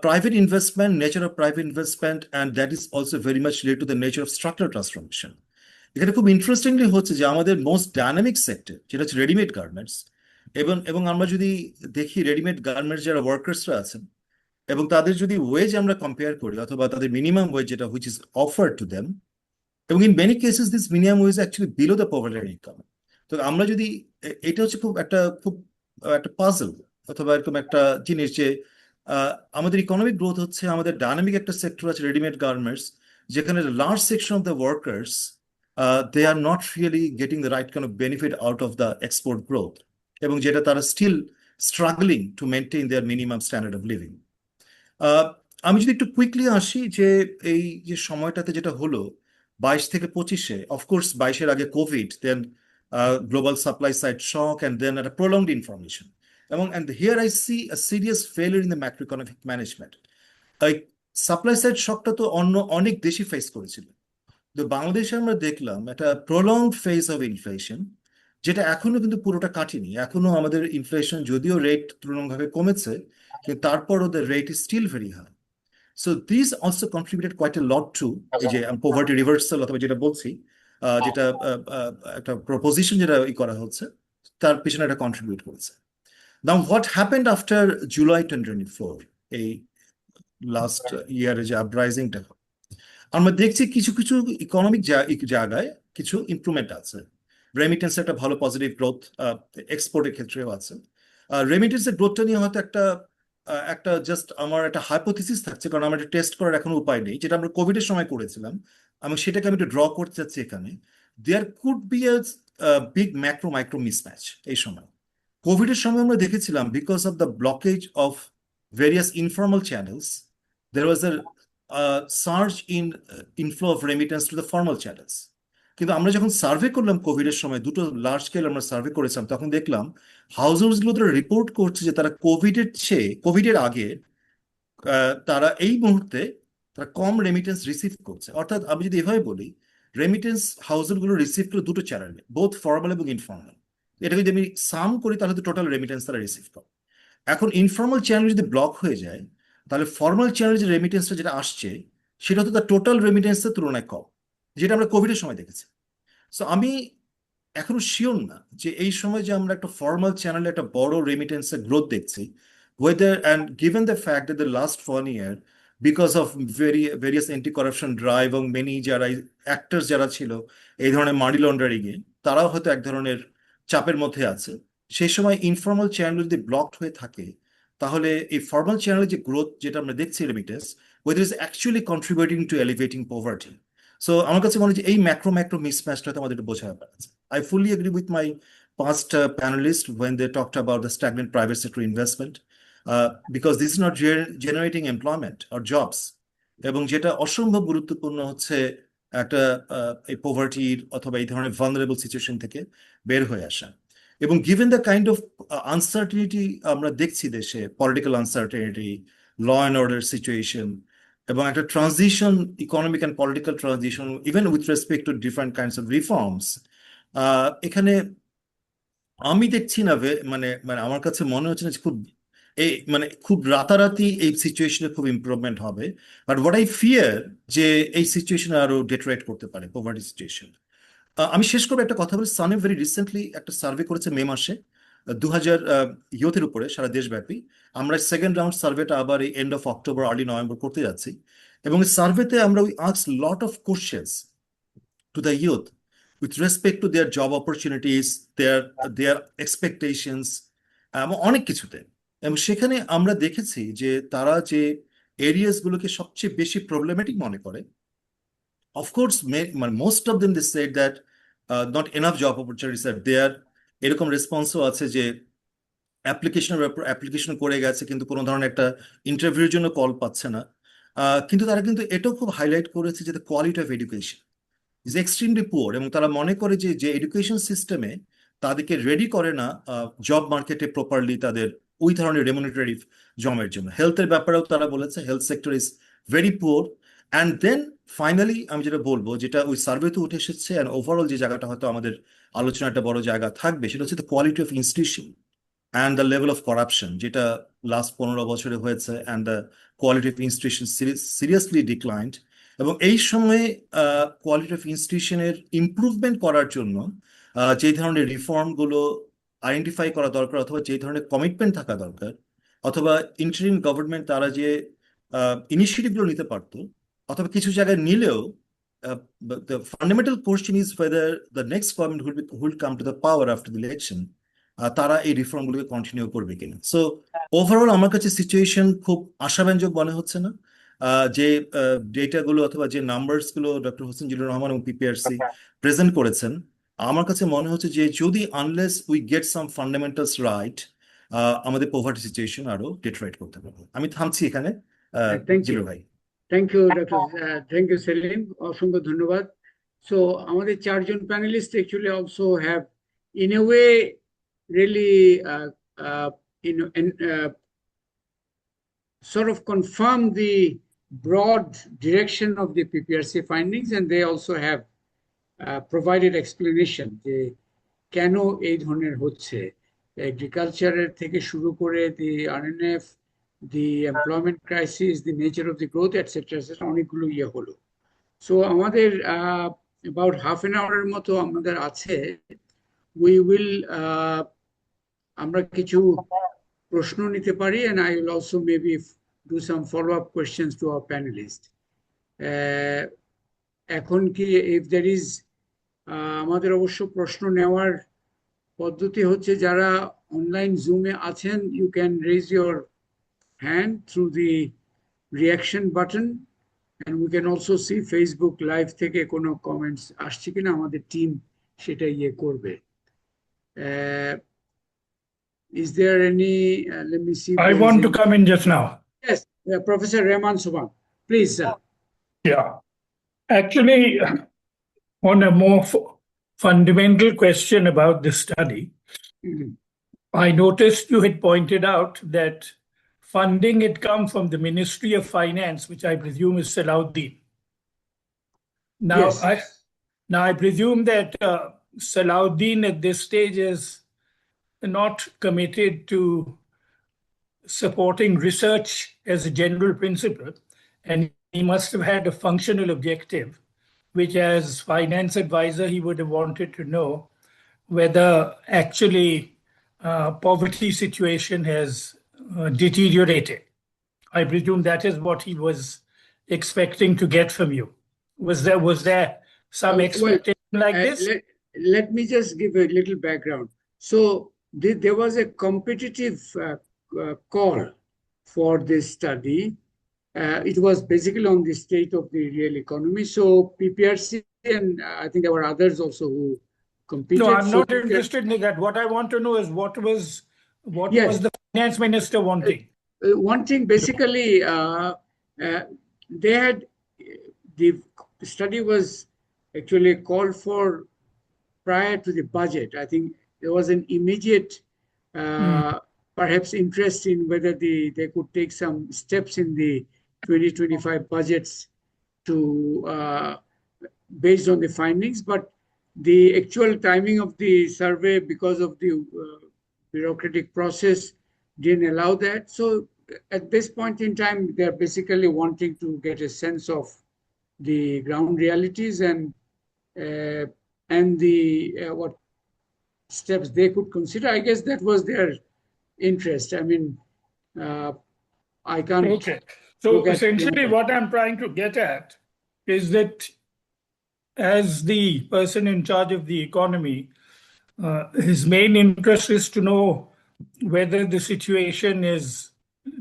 Private investment, nature of private investment, and that is also very much related to the nature of structural transformation. এখানে খুব interestingly হচ্ছে যে আমাদের মোস্ট ডাইনামিক সেক্টর, যেটা হচ্ছে রেডিমেড গার্মেন্টস, এবং আমরা যদি দেখি রেডিমেড গার্মেন্টস যারা ওয়ার্কার্সরা আছেন এবং তাদের যদি ওয়েজ আমরা কম্পেয়ার করি অথবা তাদের মিনিমাম ওয়েজ যেটা which is offered to them, এবং in many cases this minimum wage actually below the poverty income. তো আমরা যদি এটা হচ্ছে খুব একটা পাজল অথবা এরকম একটা জিনিস যে আমাদের ইকোনমিক গ্রোথ হচ্ছে, আমাদের ডাইনামিক একটা সেক্টর আছে রেডিমেড গার্মেন্টস, যেখানে large section of the workers they are not really getting the right kind of benefit out of the export growth, এবং যেটা তারা still struggling to maintain their minimum standard of living. আমি যদি একটু quickly আসি যে এই যে সময়টাতে যেটা হলো 22 থেকে 25-এ, অফকোর্স 22-এর আগে COVID, then global supply side shock, and then একটা prolonged information, and here I see a serious failure in the macroeconomic management. Like supply side শকটা তো অনেক দেশই ফেস করেছিল, তো বাংলাদেশে আমরা দেখলাম একটা প্রলংড ফেজ অফ ইনফ্লেশন, যেটা এখনো কিন্তু পুরোটা কাটেনি। এখনো আমাদের ইনফ্লেশন যদিও রেট তুলনামূলকভাবে কমেছে, কিন্তু তারপরও the rate is still very high. So this also contributed quite a lot to এই যে পভার্টি রিভার্সাল অথবা যেটা বলছি, যেটা একটা প্রপোজিশন যেটা করা হচ্ছে, তার পিছনে এটা কন্ট্রিবিউট করেছে। Now what happened after July 2024, এই লাস্ট ইয়ারে যে আপরাইজিংটা, আমরা দেখছি কিছু কিছু ইকোনমিক জায়গায় কিছু ইমপ্রুভমেন্ট আছে। রেমিটেন্স একটা ভালো পজিটিভ গ্রোথ এক্সপোর্টের ক্ষেত্রেও আছে। রেমিটেন্সের গ্রোথটা নিয়ে হয়তো একটা জাস্ট আমার একটা হাইপোথিসিস থাকছে, কারণ আমার টেস্ট করার এখনো উপায় নেই, যেটা আমরা কোভিডের সময় করেছিলাম। আমি সেটাকে একটু ড্র করতে চাচ্ছি এখানে। There could be a big macro micro mismatch এই সময়। কোভিডের সময় আমরা দেখেছিলাম because of the blockage of various informal channels, there was a surge in inflow of remittance to the formal channels. কিন্তু আমরা যখন সার্ভে করলাম কোভিডের সময়, দুটো লার্জ স্কেল আমরা সার্ভে করেছিলাম, তখন দেখলাম হাউস হোল্ডসগুলো তারা রিপোর্ট করছে যে তারা কোভিডের আগে তারা এই মুহূর্তে তারা কম রেমিটেন্স রিসিভ করছে। অর্থাৎ আমি যদি এভাবে বলি, রেমিটেন্স হাউস হোল্ডগুলো রিসিভ করে দুটো চ্যানেলে, বোথ ফর্মাল এবং ইনফর্মাল। এটা যদি আমি সাম করি তাহলে তো টোটাল রেমিটেন্স তারা রিসিভ করে। এখন ইনফর্মাল চ্যানেল যদি ব্লক হয়ে যায়, তাহলে ফর্মাল চ্যানেল যে রেমিটেন্সটা যেটা আসছে, সেটা তো তার টোটাল রেমিটেন্সের তুলনায় কম, যেটা আমরা কোভিডের সময় দেখেছি। সো আমি এখনো শিওর না যে এই সময় যে আমরা একটা ফর্মাল চ্যানেলে একটা বড় রেমিটেন্সের গ্রোথ দেখছি, whether and given the fact that the last 1 year, because of various anti-corruption drive এবং মেনি যারা অ্যাক্টর্স যারা ছিল এই ধরনের মানি লন্ডারিং এ, তারাও হয়তো এক ধরনের চাপের মধ্যে আছে। সেই সময় ইনফর্মাল চ্যানেল যদি ব্লকড হয়ে থাকে, তাহলে এই ফর্মাল চ্যানেলের যে গ্রোথ যেটা আমরা দেখছি remittance, whether is actually contributing to elevating poverty. So আমার কাছে মনে হচ্ছে এই ম্যাক্রো মিসম্যাচটা তো আমাদের বোঝা ব্যাপার আছে। I fully agree with my past panelists when they talked about the stagnant private sector investment, because this is not generating employment or jobs. এবং যেটা অসম্ভব গুরুত্বপূর্ণ হচ্ছে একটা এই পভার্টির অথবা এই ধরনের ভালনারেবল সিচুয়েশন থেকে বের হয়ে আসা। এবং given the kind of uncertainty আমরা দেখছি দেশে, political uncertainty, law and order situation, এবং একটা transition, economic and political transition, even with respect to different kinds of reforms, এখানে আমি দেখছি না মানে মানে আমার কাছে মনে হচ্ছে না খুব রাতারাতি এই সিচুয়েশনে খুব ইমপ্রুভমেন্ট হবে। বাট হোয়াট আই ফিয়ার যে এই সিচুয়েশনে আরো ডেটারেট করতে পারে পভার্টি সিচুয়েশন। আমি শেষ করবো একটা কথা বলি। সানে ভেরি রিসেন্টলি একটা সার্ভে করেছে মে মাসে 2000 ইয়ুথের উপরে সারা দেশব্যাপী। আমরা সেকেন্ড রাউন্ড সার্ভেটা আবার এই end of October early November করতে যাচ্ছি, এবং এই সার্ভেতে আমরা we ask lot of questions to the youth with respect to their job opportunities, their expectations, এবং অনেক কিছুতে। এবং সেখানে আমরা দেখেছি যে তারা যে এরিয়াস গুলোকে সবচেয়ে বেশি প্রবলেমেটিক মনে করে, of course most of them they said that not enough job opportunities are there. এরকম রেসপন্সও আছে যে অ্যাপ্লিকেশন করে গেছে কিন্তু কোনো ধরনের একটা ইন্টারভিউর জন্য কল পাচ্ছে না। কিন্তু তারা কিন্তু এটাও খুব হাইলাইট করেছে যে the quality of education is extremely poor, এবং তারা মনে করে যে এডুকেশন সিস্টেমে তাদেরকে রেডি করে না জব মার্কেটে প্রপারলি তাদের ওই ধরনের রেমুনারেটরি জবের জন্য। হেলথের ব্যাপারেও তারা বলেছে health sector is very poor. And then finally আমি যেটা বলবো, যেটা ওই সার্ভেতে উঠে এসেছে, অ্যান্ড ওভারঅল যে জায়গাটা হয়তো আমাদের আলোচনা একটা বড় জায়গা থাকবে, সেটা হচ্ছে the quality of institution and the level of corruption, যেটা লাস্ট 15 বছরে হয়েছে, and the quality of institution seriously declined. এবং এই সময়ে কোয়ালিটি অফ ইনস্টিটিউশনের ইমপ্রুভমেন্ট করার জন্য যে ধরনের রিফর্মগুলো আইডেন্টিফাই করা দরকার, অথবা যে ধরনের কমিটমেন্ট থাকা দরকার, অথবা ইন্টারিম গভর্নমেন্ট তারা যে ইনিশিয়েটিভগুলো নিতে পারতো, অথবা কিছু জায়গায় নিলেও the fundamental question is whether the next government will come to the power after the election, তারা এই রিফর্মগুলোকে কন্টিনিউ করবে কিনা। সো ওভারঅল আমার কাছে সিচুয়েশন খুব আশাব্যঞ্জক মনে হচ্ছে না। যে ডেটাগুলো অথবা যে নাম্বারসগুলো ডক্টর হোসেন জিল্লুর রহমান এবং পিপিআরসি প্রেজেন্ট করেছেন, আমার কাছে মনে হচ্ছে যে যদি unless we get some fundamentals right, আমাদের পভার্টি সিচুয়েশন আরো ডিটারেট করতে পারবো। আমি থামছি এখানে। জিল্লুর ভাই। Thank you doctor, thank you Selim, অসংখ্য ধন্যবাদ। সো আমাদের চারজন panelist actually also have in a way really sort of confirm broad direction of the PPRC findings, and they also have provided explanation যে কেন এই ধরনের হচ্ছে এগ্রিকালচারের থেকে শুরু করে the RNF the employment crisis the nature of the growth etcetera etcetera অনেকগুলো ইয়ে হলো সো আমাদের অ্যাবাউট হাফ অ্যান আওয়ারের মতো আমাদের আছে উই উইল আমরা কিছু প্রশ্ন নিতে পারি and I will also maybe do some follow-up questions to our panelists এখন কি if there is আমাদের অবশ্য প্রশ্ন নেওয়ার পদ্ধতি হচ্ছে যারা অনলাইন জুমে আছেন you can raise your hand through the reaction button and we can also see Facebook live থেকে কোনো কমেন্টস আসছে কিনা আমাদের টিম সেটা ইয়ে করবে is there any let me see I want to come in just now. Yes, Professor Rahman Subhan, please sir. Yeah, actually on a more fundamental question about this study, I noticed you had pointed out that funding had come from the Ministry of Finance, which I presume is Salahuddin. Now, Yes. I presume that Salahuddin at this stage is not committed to supporting research as a general principle, and he must have had a functional objective, which as finance advisor, he would have wanted to know whether actually poverty situation has deteriorated. I presume that is what he was expecting to get from you. Was there some expectation like this? Let me just give a little background. So there was a competitive call for this study. It was basically on the state of the real economy. So PPRC and I think there were others also who competed. No, I'm not interested in that. What I want to know is what was the finance minister wanting? Wanting basically, they had the study was actually called for prior to the budget. I think there was an immediate perhaps interest in whether they could take some steps in the 2025 budgets to based on the findings, but the actual timing of the survey because of the bureaucratic process didn't allow that. So at this point in time, they're basically wanting to get a sense of the ground realities and the what steps they could consider. I guess that was their interest. I mean, I can't. Okay. So essentially what I'm trying to get at is that as the person in charge of the economy, his main interest is to know whether the situation is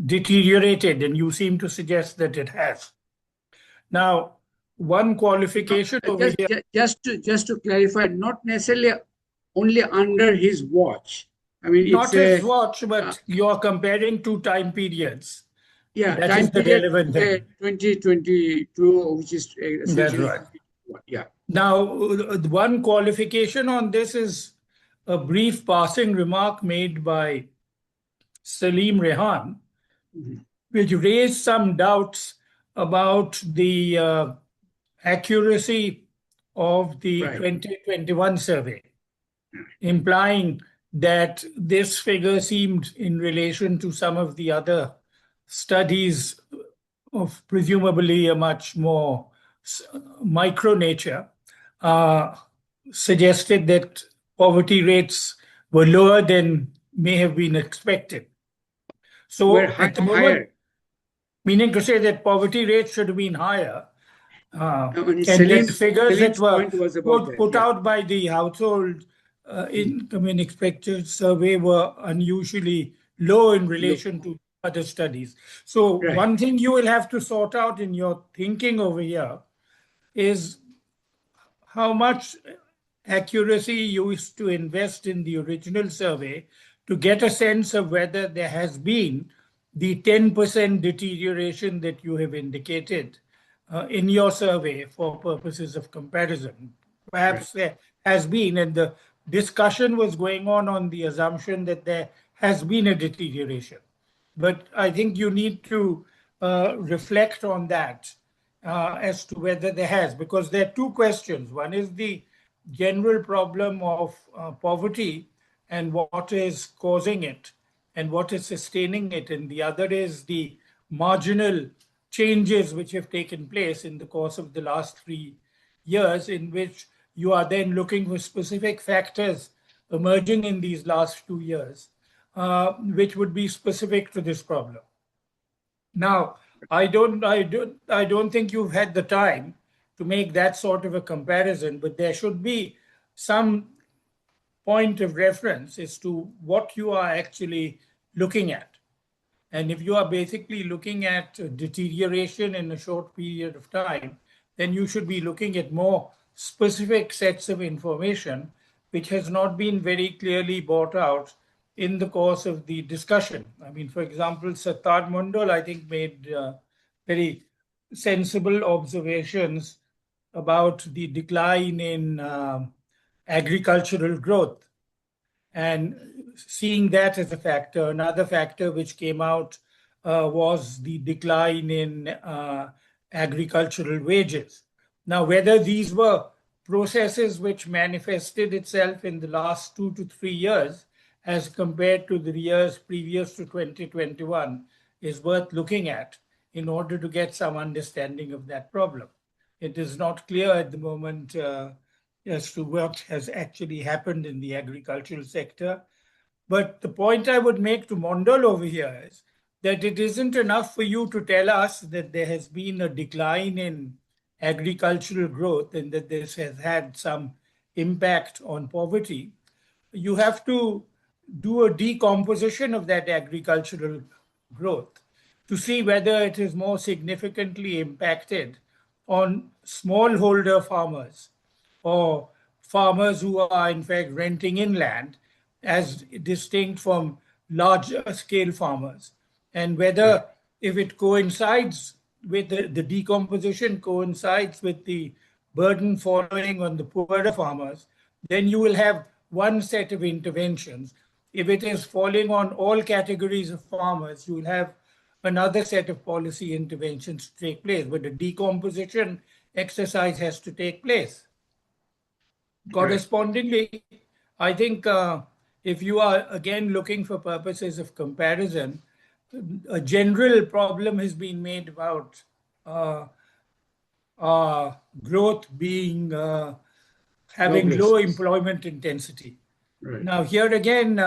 deteriorated, and you seem to suggest that it has. Now, one qualification over here. Just to clarify, not necessarily only under his watch. I mean, not his watch, but you're comparing two time periods. Yeah, that time is the period, relevant thing. 2022, which is That's right. Yeah. Now, one qualification on this is a brief passing remark made by Salim Rehan, which raised some doubts about the accuracy of the 2021 survey, implying that this figure seemed in relation to some of the other studies of presumably a much more micro nature, suggested that poverty rates were lower than may have been expected. So at the moment, meaning to say that poverty rates should have been higher, and the figures that were put out by the household income and expenditure survey were unusually low in relation to other studies. So one thing you will have to sort out in your thinking over here is how much accuracy you used to invest in the original survey to get a sense of whether there has been the 10% deterioration that you have indicated in your survey for purposes of comparison. Perhaps there has been, and the discussion was going on the assumption that there has been a deterioration. But I think you need to reflect on that as to whether there has, because there are two questions. One is the general problem of poverty and what is causing it and what is sustaining it. And the other is the marginal changes which have taken place in the course of the last 3 years, in which you are then looking for specific factors emerging in these last 2 years, which would be specific to this problem. Now, I don't think you've had the time to make that sort of a comparison, but there should be some point of reference as to what you are actually looking at. And if you are basically looking at deterioration in a short period of time, then you should be looking at more specific sets of information, which has not been very clearly brought out in the course of the discussion. I mean, for example, Sattar Mondal, I think, made very sensible observations about the decline in agricultural growth, and seeing that as a factor. Another factor which came out was the decline in agricultural wages. Now, whether these were processes which manifested itself in the last 2 to 3 years as compared to the years previous to 2021 is worth looking at in order to get some understanding of that problem. It is not clear at the moment as to what has actually happened in the agricultural sector. But the point I would make to Mondal over here is that it isn't enough for you to tell us that there has been a decline in agricultural growth and that this has had some impact on poverty. You have to do a decomposition of that agricultural growth to see whether it is more significantly impacted on smallholder farmers or farmers who are in fact renting in land as distinct from larger scale farmers, and whether if it coincides with the decomposition coincides with the burden falling on the poorer farmers, then you will have one set of interventions. If it is falling on all categories of farmers, you will have another set of policy interventions to take place, but the decomposition exercise has to take place. Correspondingly, I think if you are again looking for purposes of comparison, a general problem has been made about growth being having low employment intensity. Right. Now, here again,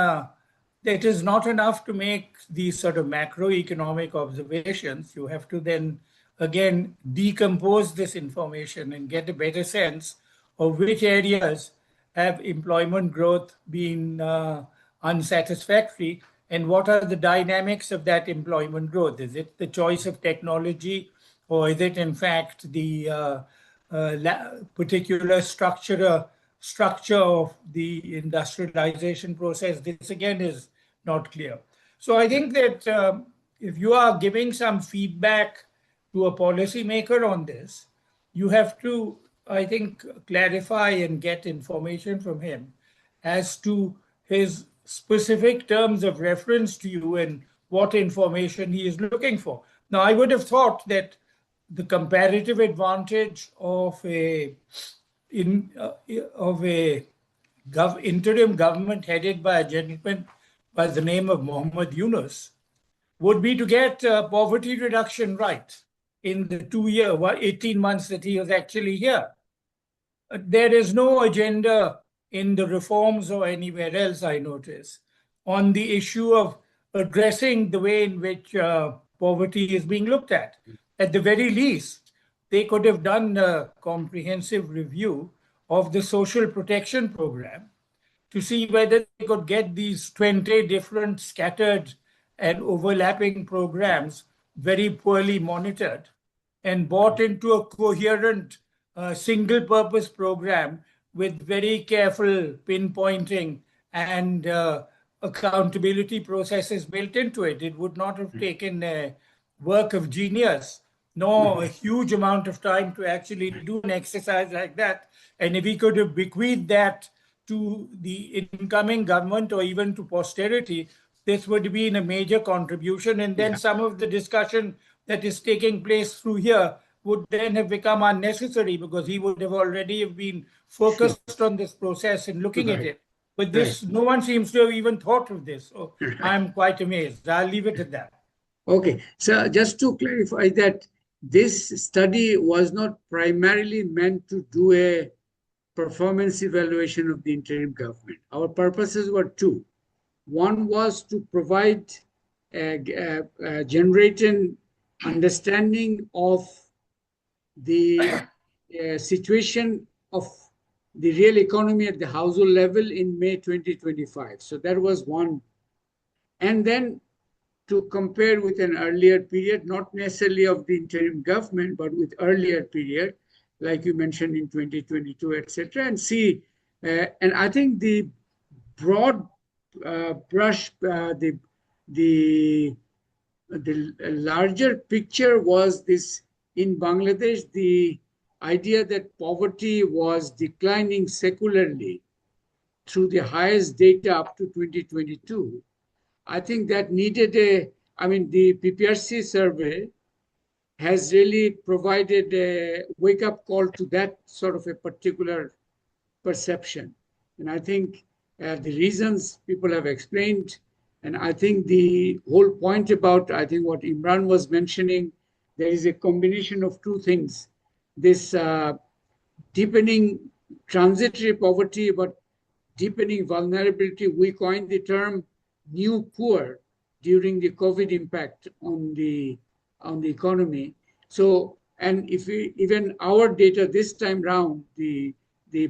it is not enough to make these sort of macroeconomic observations. You have to then again decompose this information and get a better sense of which areas have employment growth been unsatisfactory, and what are the dynamics of that employment growth? Is it the choice of technology, or is it in fact the particular structure of the industrialization process? This again is not clear. So I think that if you are giving some feedback to a policymaker on this, you have to, I think, clarify and get information from him as to his specific terms of reference to you and what information he is looking for. Now, I would have thought that the comparative advantage of a interim government headed by a gentleman by the name of Muhammad Yunus would be to get poverty reduction right in the 18 months that he was actually here. There is no agenda in the reforms or anywhere else, I notice, on the issue of addressing the way in which poverty is being looked at. At the very least, they could have done a comprehensive review of the social protection program to see whether they could get these 20 different scattered and overlapping programs very poorly monitored and brought into a coherent single-purpose program with very careful pinpointing and accountability processes built into it. It would not have taken a work of genius, nor a huge amount of time to actually do an exercise like that. And if he could have bequeathed that to the incoming government or even to posterity, this would have been a major contribution. And then some of the discussion that is taking place through here would then have become unnecessary because he would have already been focused on this process and looking at it. But this, no one seems to have even thought of this. So I'm quite amazed. I'll leave it at that. Okay, so just to clarify that this study was not primarily meant to do a performance evaluation of the interim government. Our purposes were two. One was to provide generating understanding of the situation of the real economy at the household level in May 2025. So that was one. And then to compare with an earlier period, not necessarily of the interim government, but with earlier period, like you mentioned in 2022, etc., and see. And I think the broad brush, the larger picture was this: in Bangladesh, the idea that poverty was declining secularly through the highest data up to 2022. I think that needed the PPRC survey has really provided a wake-up call to that sort of a particular perception. And I think the reasons people have explained, and I think the whole point about, I think what Imran was mentioning, there is a combination of two things. This deepening transitory poverty, but deepening vulnerability. We coined the term new poor during the COVID impact on the economy. So, and if we, even our data this time round, the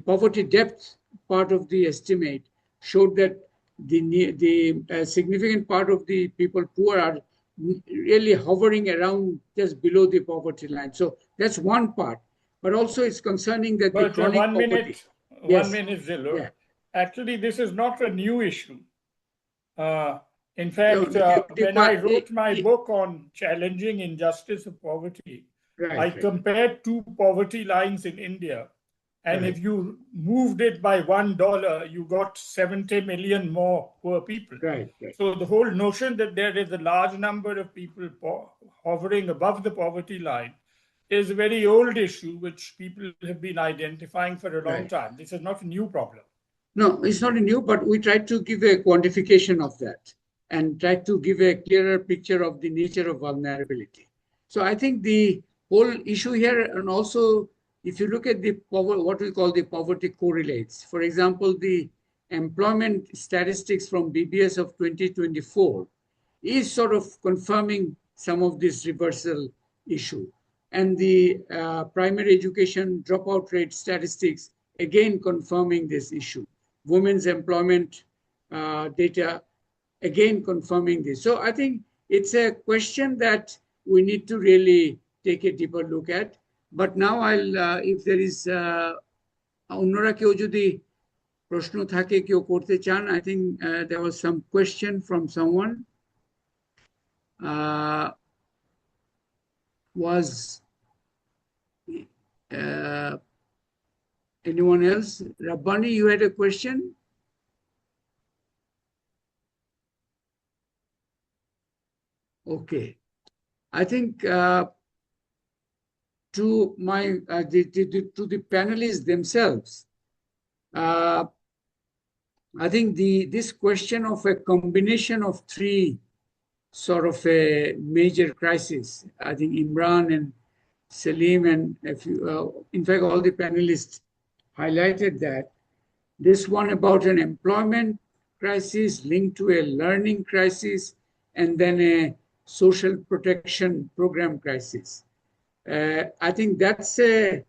poverty depth part of the estimate showed that the significant part of the people poor are really hovering around just below the poverty line. So that's one part. But also it's concerning that the chronic poverty. One minute, Zillur. Yeah. Actually, this is not a new issue. In fact, when I wrote my book on challenging injustice of poverty, I compared two poverty lines in India. And if you moved it by $1, you got 70 million more poor people. So the whole notion that there is a large number of people hovering above the poverty line is a very old issue, which people have been identifying for a long time. This is not a new problem. No, it's not a new, but we tried to give a quantification of that and tried to give a clearer picture of the nature of vulnerability. So I think the whole issue here, and also if you look at the what we call the poverty correlates, for example, the employment statistics from BBS of 2024 is sort of confirming some of this reversal issue. And the primary education dropout rate statistics, again confirming this issue. Women's employment data, again confirming this. So I think it's a question that we need to really take a deeper look at. But now I'll, if there is, অন্যরা কেউ যদি প্রশ্ন থাকে কেউ করতে চান, I think there was some question from someone. Was anyone else? Rabbani, you had a question? Okay. I think to my to the panelists themselves, I think this question of a combination of three sort of a major crisis. I think Imran and Salim and in fact all the panelists highlighted that. This one about an employment crisis linked to a learning crisis, and then a social protection program crisis. I think that's an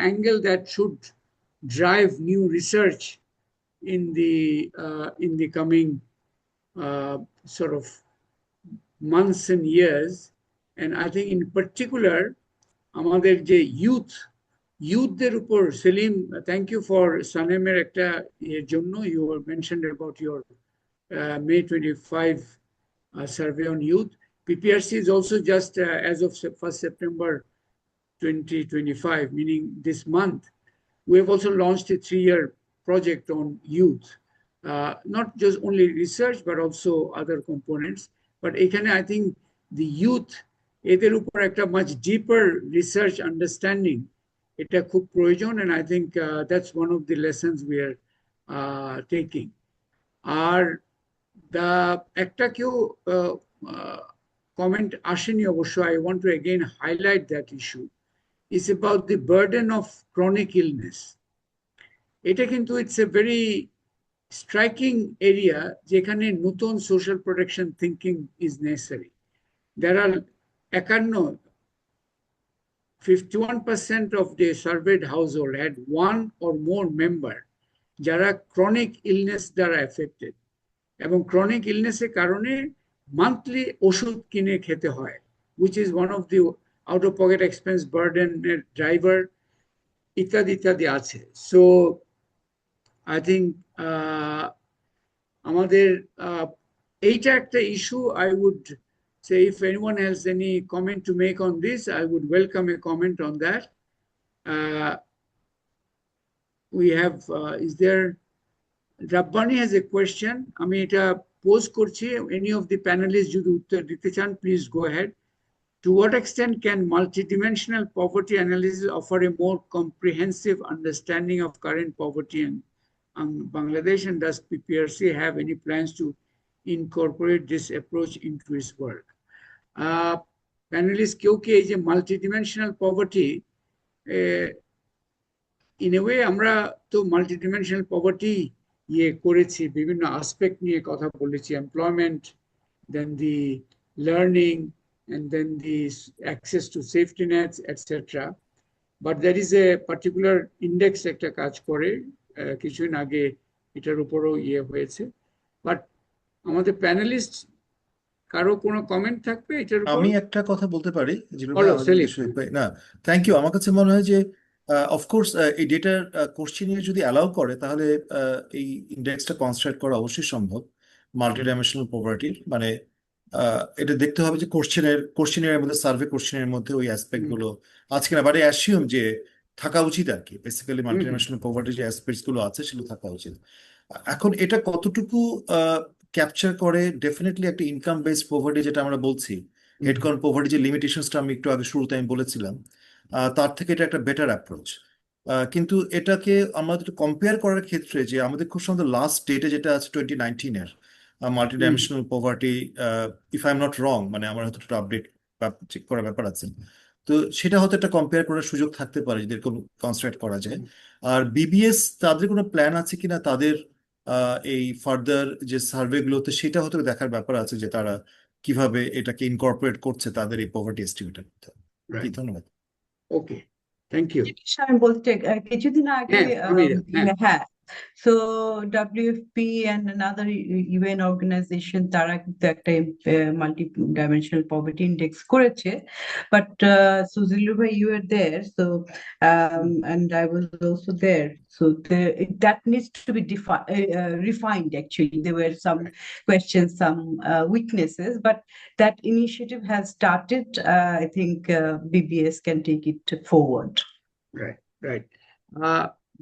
angle that should drive new research in the coming sort of months and years. And I think in particular, আমাদের যে youthদের উপর, Salim, thank you for Sanemer একটা এর জন্য, you mentioned about your May 25 survey on youth. PPRC is also just as of 1st September 2025, meaning this month, we have also launched a 3-year project on youth, not just only research, but also other components. But I think the youth এদের উপর একটা much deeper research understanding এটা খুব প্রয়োজন, and I think that's one of the lessons we are taking. আর একটা কেউ comment আসেনি অবশ্য, I want to again highlight that issue. It's about the burden of chronic illness. এটা কিন্তু it's a very striking area যেখানে নতুন social protection thinking is necessary. There are 51% of the surveyed household had one or more member যারা chronic illness দ্বারা affected, এবং chronic illness এর কারণে monthly ওষুধ কিনে খেতে হয়, which is one of the out of pocket expense burden driver ইত্যাদি ইত্যাদি আছে. So I think আমাদের এইটা একটা issue. I would say if anyone has any comment to make on this, I would welcome a comment on that. We have, is there, Rabbani has a question. আমি এটা pose করছি, any of the panelists যদি উত্তর দিতে চান, please go ahead. To what extent can multidimensional poverty analysis offer a more comprehensive understanding of current poverty in Bangladesh, and does PPRC have any plans to incorporate this approach into its work? Panelists, কেউ কি এই যে multidimensional poverty, in a way আমরা তো multidimensional poverty করেছি, বিভিন্ন aspect নিয়ে কথা বলেছি, employment, then the learning, and then the access to safety nets, etc. But there is a particular index একটা কাজ করে, কিছুদিন আগে এটার উপরও হয়েছে। বাট আমাদের প্যানেলিস্ট কারো কোনো কমেন্ট থাকবে এটার উপর? আমি একটা কথা বলতে পারি জিলুর ভাই, বলো, আমাদের সেলিম। শহীদ ভাই। না, থ্যাংক ইউ। আমার কাছে মনে হয় যে অফকোর্স এই ডেটার কোশ্চেনিয়ার যদি অ্যালাউ করে তাহলে এই ইন্ডেক্সটা কনস্ট্রাক্ট করা অবশ্যই সম্ভব মাল্টি ডাইমেনশনাল পভার্টির। মানে এটা দেখতে হবে যে কোশ্চেনিয়ারের মধ্যে, সার্ভে কোশ্চেনিয়ারের মধ্যে ওই অ্যাসপেক্ট গুলো আছে কিনা, বাট অ্যাসিউম যে থাকা উচিত আর কি। বেসিক্যালি মাল্টি ডাইমেনশনাল পভার্টির যে অ্যাসপেক্টস গুলো আছে সেগুলো থাকা উচিত। এখন এটা কতটুকু ক্যাপচার করে, ডেফিনেটলি একটা ইনকাম বেসড পভার্টি যেটা আমরা বলছি, হেড কাউন্ট পভার্টি যে লিমিটেশনসটা আমি একটু আগে শুরুতে আমি বলেছিলাম, তার থেকে এটা একটা বেটার অ্যাপ্রোচ। কিন্তু এটাকে আমরা একটু কম্পেয়ার করার ক্ষেত্রে যে আমাদের খুব সম্ভবত লাস্ট ডেটে যেটা আছে 2019-এর multi dimensional poverty, if I am not wrong, মানে আমার হয়তো একটু আপডেট চেক করার ব্যাপার আছে, তো সেটা হয়তো একটা কম্পেয়ার করার সুযোগ থাকতে পারে যদি এরকম কনস্ট্রাক্ট করা যায়। আর বিবিএস তাদের কোনো প্ল্যান আছে কিনা তাদের এই ফার্দার যে সার্ভে গুলোতে, সেটা হয়তো দেখার ব্যাপার আছে যে তারা কিভাবে এটাকে ইনকর্পোরেট করছে তাদের এই পভার্টি এস্টিমেটের মধ্যে। ধন্যবাদ। ওকে, থ্যাংক ইউ। আমি বলতে কিছুদিন আগে, হ্যাঁ, so WFP and another UN organization তারা কিন্তু একটা multi-dimensional poverty index করেছে, but so Zillur bhai, you were there, so and I was also there, so that needs to be refined. Actually, there were some questions, some weaknesses, but that initiative has started. I think BBS can take it forward. Right.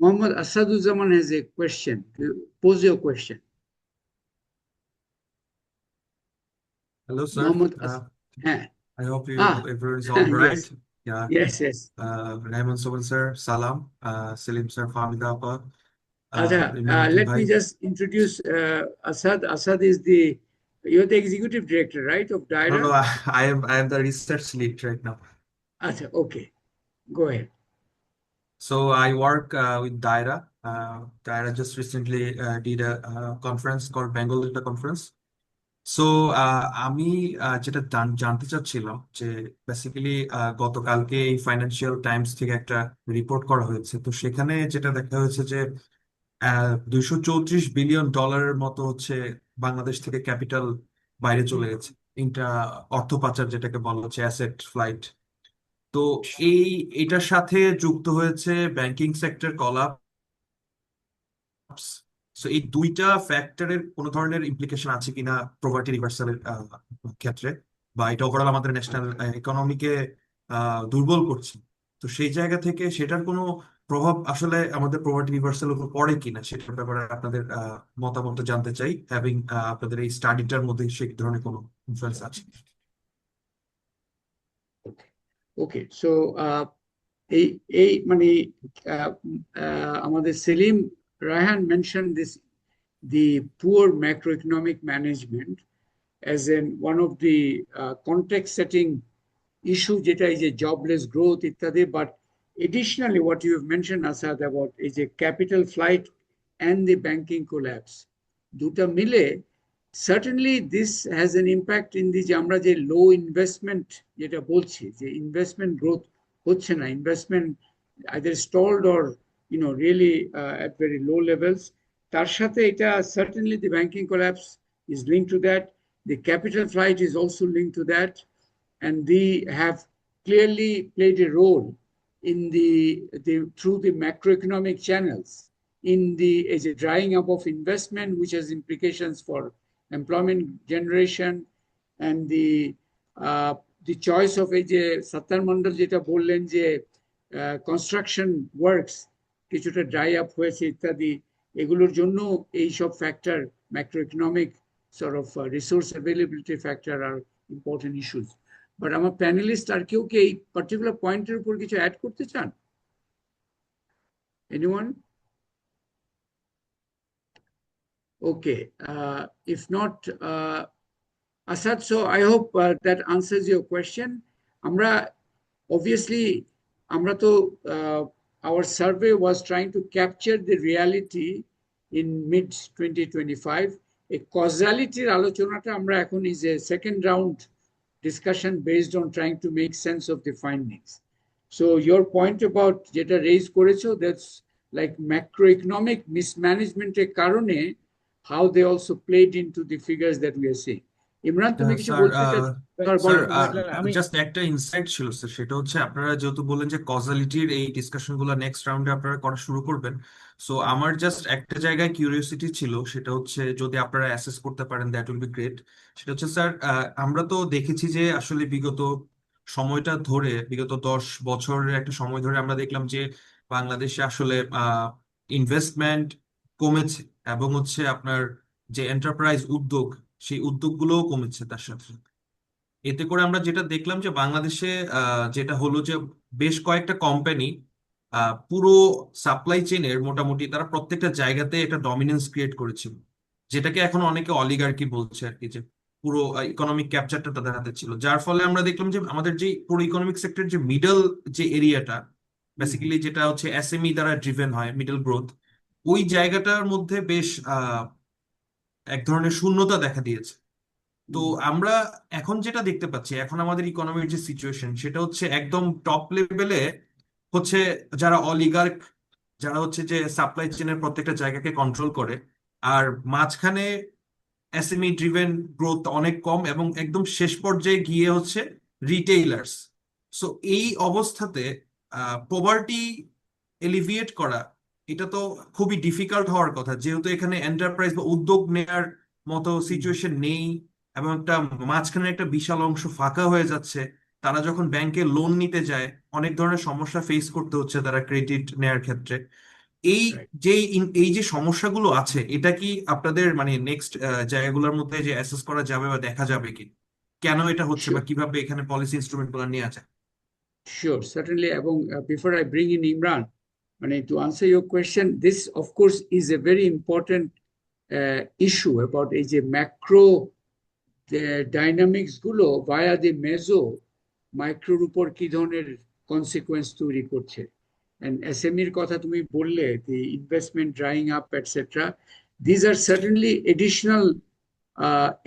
Mohammad Asaduzzaman has a question. Pose your question. Hello, sir. Mohammad I hope everyone is all right. Yes. Yeah. Yes. Rahman Sobel sir, Salam, Selim sir, Famida Appa. Let me just introduce Asad. Asad is you're the executive director, right, of DAIRA? No, I am the research lead right now. Okay, go ahead. So I work with DAIRA. DAIRA just recently did a conference called Bengal Data Conference. So আমি যেটা জানতে চাচ্ছিলাম যে basically গতকালকে এই financial Times থেকে একটা report করা হয়েছে, তো সেখানে যেটা দেখা হয়েছে যে $234 বিলিয়ন মতো হচ্ছে বাংলাদেশ থেকে ক্যাপিটাল বাইরে চলে গেছে, অর্থ পাচার যেটাকে বলা হচ্ছে অ্যাসেট ফ্লাইট। তো এটার সাথে যুক্ত হয়েছে ব্যাংকিং সেক্টর কলাপস। সো এই দুইটা ফ্যাক্টরের কোনো ধরনের ইমপ্লিকেশন আছে কিনা পভার্টি রিভার্সালের ক্ষেত্রে, বা এটা ওভারঅল আমাদের ন্যাশনাল ইকোনমিকে দুর্বল করছে, তো সেই জায়গা থেকে সেটার কোনো প্রভাব আসলে আমাদের পভার্টি রিভার্সালের উপর পড়ে কিনা সেটার ব্যাপারে আপনাদের মতামত জানতে চাই। হ্যাভিং আপনাদের এই স্টাডিটার মধ্যে সেই ধরনের কোনো ইনফ্লুয়েন্স আছে? Okay, so আমাদের Selim Raihan mentioned the poor macroeconomic management as one of the context setting issue যেটা এই যে jobless growth ইত্যাদি, but additionally what you have mentioned Asad about is a capital flight and the banking collapse, দুটা মিলে certainly this has an impact in the যে আমরা যে low investment যেটা বলছি যে investment growth হচ্ছে না, investment either stalled or really at very low levels, তার সাথে এটা certainly the banking collapse is linked to that, the capital flight is also linked to that, and they have clearly played a role in through the macroeconomic channels in the drying up of investment, which has implications for employment generation, and the choice of Sattar Mandal jeta bollen je construction works কিছুটা dry up হয়েছে ইত্যাদি, এগুলোর জন্য এই সব factor, macroeconomic sort of resource availability factor are important issues. But আমার panelist আর কেউ কি এই particular পয়েন্টের উপর কিছু অ্যাড করতে চান? Anyone? Okay, if not, Asad, so I hope that answers your question. Amra, obviously, our survey was trying to capture the reality in mid-2025. A causality alochonata amra ekhon is a second round discussion based on trying to make sense of the findings. So your point about jeta raise korecho, that's like macroeconomic mismanagement e karone, how they also played into the figures that we are seeing. Imran, তুমি কিছু বলতে চাও? Just একটা insight ছিল sir, সেটা হচ্ছে আপনারা যেহেতু বললেন যে কজালিটির এই ডিসকাশন গুলো নেক্সট রাউন্ডে আপনারা করা শুরু করবেন, সো আমার জাস্ট একটা জায়গায় কিউরিওসিটি ছিল, সেটা হচ্ছে যদি আপনারা অ্যাসেস করতে পারেন দ্যাট উইল বি গ্রেট। সেটা হচ্ছে স্যার, আমরা তো দেখেছি যে আসলে বিগত সময়টা ধরে, বিগত 10 বছরের একটা সময় ধরে আমরা দেখলাম যে বাংলাদেশে আসলে ইনভেস্টমেন্ট কমেছে, এবং হচ্ছে আপনার যে এন্টারপ্রাইজ উদ্যোগ, সেই উদ্যোগগুলোও কমেছে তার সাথে। এতে করে আমরা যেটা দেখলাম যে বাংলাদেশে যেটা হলো যে বেশ কয়েকটা কোম্পানি পুরো সাপ্লাই চেইনের মোটামুটি তারা প্রত্যেকটা জায়গাতে একটা ডমিনেন্স ক্রিয়েট করেছিল, যেটাকে এখন অনেকে অলিগার্কি বলছে আর কি, যে পুরো ইকোনমিক ক্যাপচারটা তাদের হাতে ছিল। যার ফলে আমরা দেখলাম যে আমাদের যে পুরো ইকোনমিক সেক্টর যে মিডল যে এরিয়াটা, বেসিক্যালি যেটা হচ্ছে এসএমই দ্বারা ড্রিভেন হয়, মিডল গ্রোথ, ওই জায়গাটার মধ্যে বেশ এক ধরনের শূন্যতা দেখা দিয়েছে। তো আমরা এখন যেটা দেখতে পাচ্ছি, এখন আমাদের ইকোনমির যে সিচুয়েশন, সেটা হচ্ছে একদম টপ লেভেলে হচ্ছে যারা অলিগার্ক, যারা হচ্ছে যে সাপ্লাই চেনের প্রত্যেকটা জায়গাকে কন্ট্রোল করে, আর মাঝখানে এসএমই ড্রিভেন গ্রোথ অনেক কম, এবং একদম শেষ পর্যায়ে গিয়ে হচ্ছে রিটেইলার্স। সো এই অবস্থাতে পভার্টি এলিভিয়েট করা, এটা তো খুবই ডিফিকাল্ট হওয়ার কথা, যেহেতু এখানে এন্টারপ্রাইজ বা উদ্যোগ নেয়ার মতো সিচুয়েশন নেই, এবং একটা মাঝখানে একটা বিশাল অংশ ফাঁকা হয়ে যাচ্ছে। তারা যখন ব্যাংকে লোন নিতে যায়, অনেক ধরনের সমস্যা ফেস করতে হচ্ছে তারা ক্রেডিট নেয়ার ক্ষেত্রে। এই যে সমস্যাগুলো আছে, এটা কি আপনাদের মানে নেক্সট জায়গাগুলোর মধ্যে যে অ্যাসেস করা যাবে বা দেখা যাবে কি কেন এটা হচ্ছে, বা কিভাবে এখানে পলিসি ইনস্ট্রুমেন্ট গুলো নেওয়া যায়? Sure, certainly. Before I bring in Imran, to answer your question, this of course is a very important issue about a macro dynamics গুলো via the meso microর উপর কি ধরনের consequence তৈরি করছে। And SMEর কথা তুমি বললে, the investment drying up, etc. These are certainly additional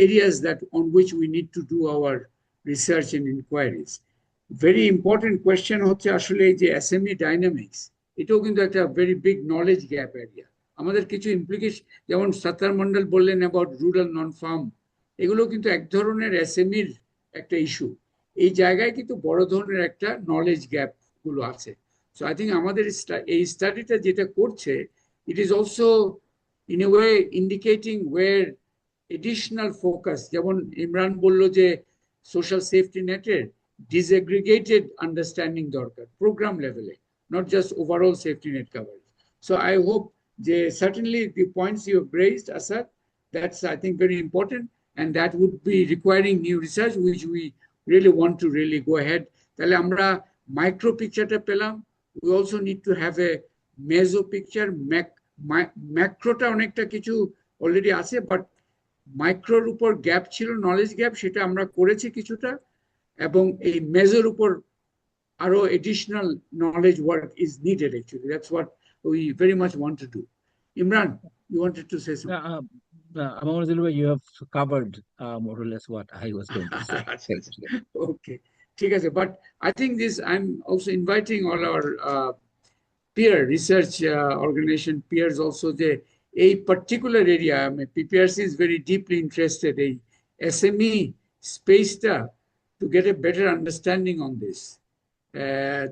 areas that on which we need to do our research and inquiries. Very important question হচ্ছে আসলে এই যে SME dynamics, এটাও কিন্তু একটা very big knowledge gap area. আমাদের কিছু implication, যেমন সাত্তার মন্ডল বললেন about rural non-farm, এগুলো কিন্তু এক ধরনের SMEর একটা ইস্যু। এই জায়গায় কিন্তু বড় ধরনের একটা knowledge gap গুলো আছে। So I think আমাদের এই স্টাডিটা যেটা করছে, it is also in a way indicating where additional focus, যেমন ইমরান বলল যে সোশ্যাল সেফটি নেটের disaggregated understanding দরকার program level, not just overall safety net coverage. So I hope certainly the points you have raised, Asad, that's I think very important, and that would be requiring new research, which we really want to really go ahead তাহলে আমরা micro পিকচারটা পেলাম। We also need to have a মেজো picture. ম্যাক্রোটা অনেকটা কিছু already আছে, but মাইক্রোর উপর gap ছিল, নলেজ গ্যাপ, সেটা আমরা করেছি কিছুটা, এবং এই মেজোর উপর আরো additional knowledge work is needed actually. That's what we very much want to do. Imran, you wanted to say something? Among Zillur, you have covered more or less what I was going to say. Thank you. Okay. ঠিক আছে, but I think this, I'm also inviting all our peer research organization peers also, a particular area, I mean, PPRC is very deeply interested in SME space to get a better understanding on this.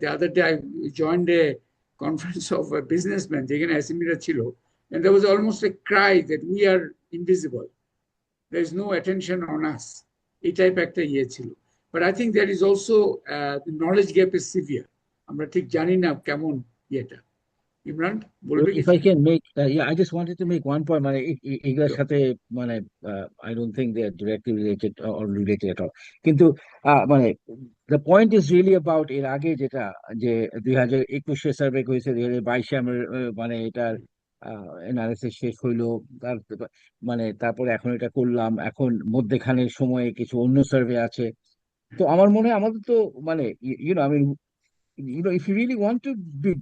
The other day I joined a conference of a businessman, and there was almost a cry that we are invisible. There is no attention on us. এই type একটা ইয়ে ছিল। But I think there is also the knowledge gap is severe. আমরা ঠিক জানি না কেমন ইয়েটা। Imran, বলবে If কিছু? I can make, yeah, I just wanted to make one point. এগুলোর সাথে I don't think they are directly related or related at all. কিন্তু the point is really about এর আগে যেটা যে 2021 সার্ভে হয়েছে, 2022 আমরা এটার অ্যানালিসিস শেষ হইলো, তারপরে এখন এটা করলাম, এখন মধ্যেখানের সময়ে কিছু অন্য সার্ভে আছে। তো আমার মনে হয় আমাদের তো if you really want to be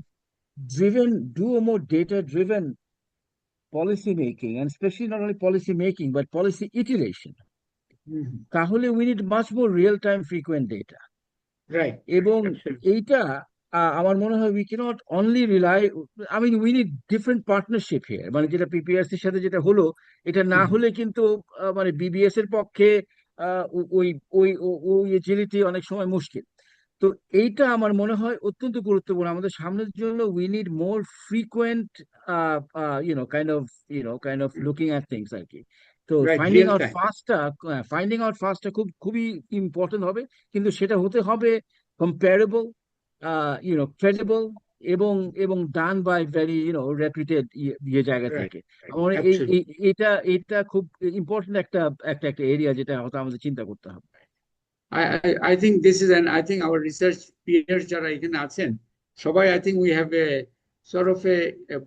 do a more data-driven policy making, and especially not only policy making but policy iteration, তাহলে we need much more real-time frequent data. Right. এবং এইটা আমার মনে হয় we cannot only rely, I mean we need different partnership here. যেটা PPRC এর সাথে যেটা হলো, এটা না হলে কিন্তু BBS এর পক্ষে ওই ওই ওই এজিলিটি অনেক সময় মুশকিল। তো এইটা আমার মনে হয় অত্যন্ত গুরুত্বপূর্ণ আমাদের সামনের জন্য। We need more frequent kind of looking at things আর কি। তো ফাইন্ডিং আউট ফাস্টটা খুবই ইম্পর্টেন্ট হবে, কিন্তু সেটা হতে হবে কম্পারেবল, ক্রেডিবল, এবং ডান বাই ভেরি রেপুটেড জায়গা থেকে। আমার এটা খুব ইম্পর্টেন্ট একটা এরিয়া যেটা হয়তো আমাদের চিন্তা করতে হবে। I think this is, and I think our research peers যারা এখানে আছেন সবাই, I think we have a sort of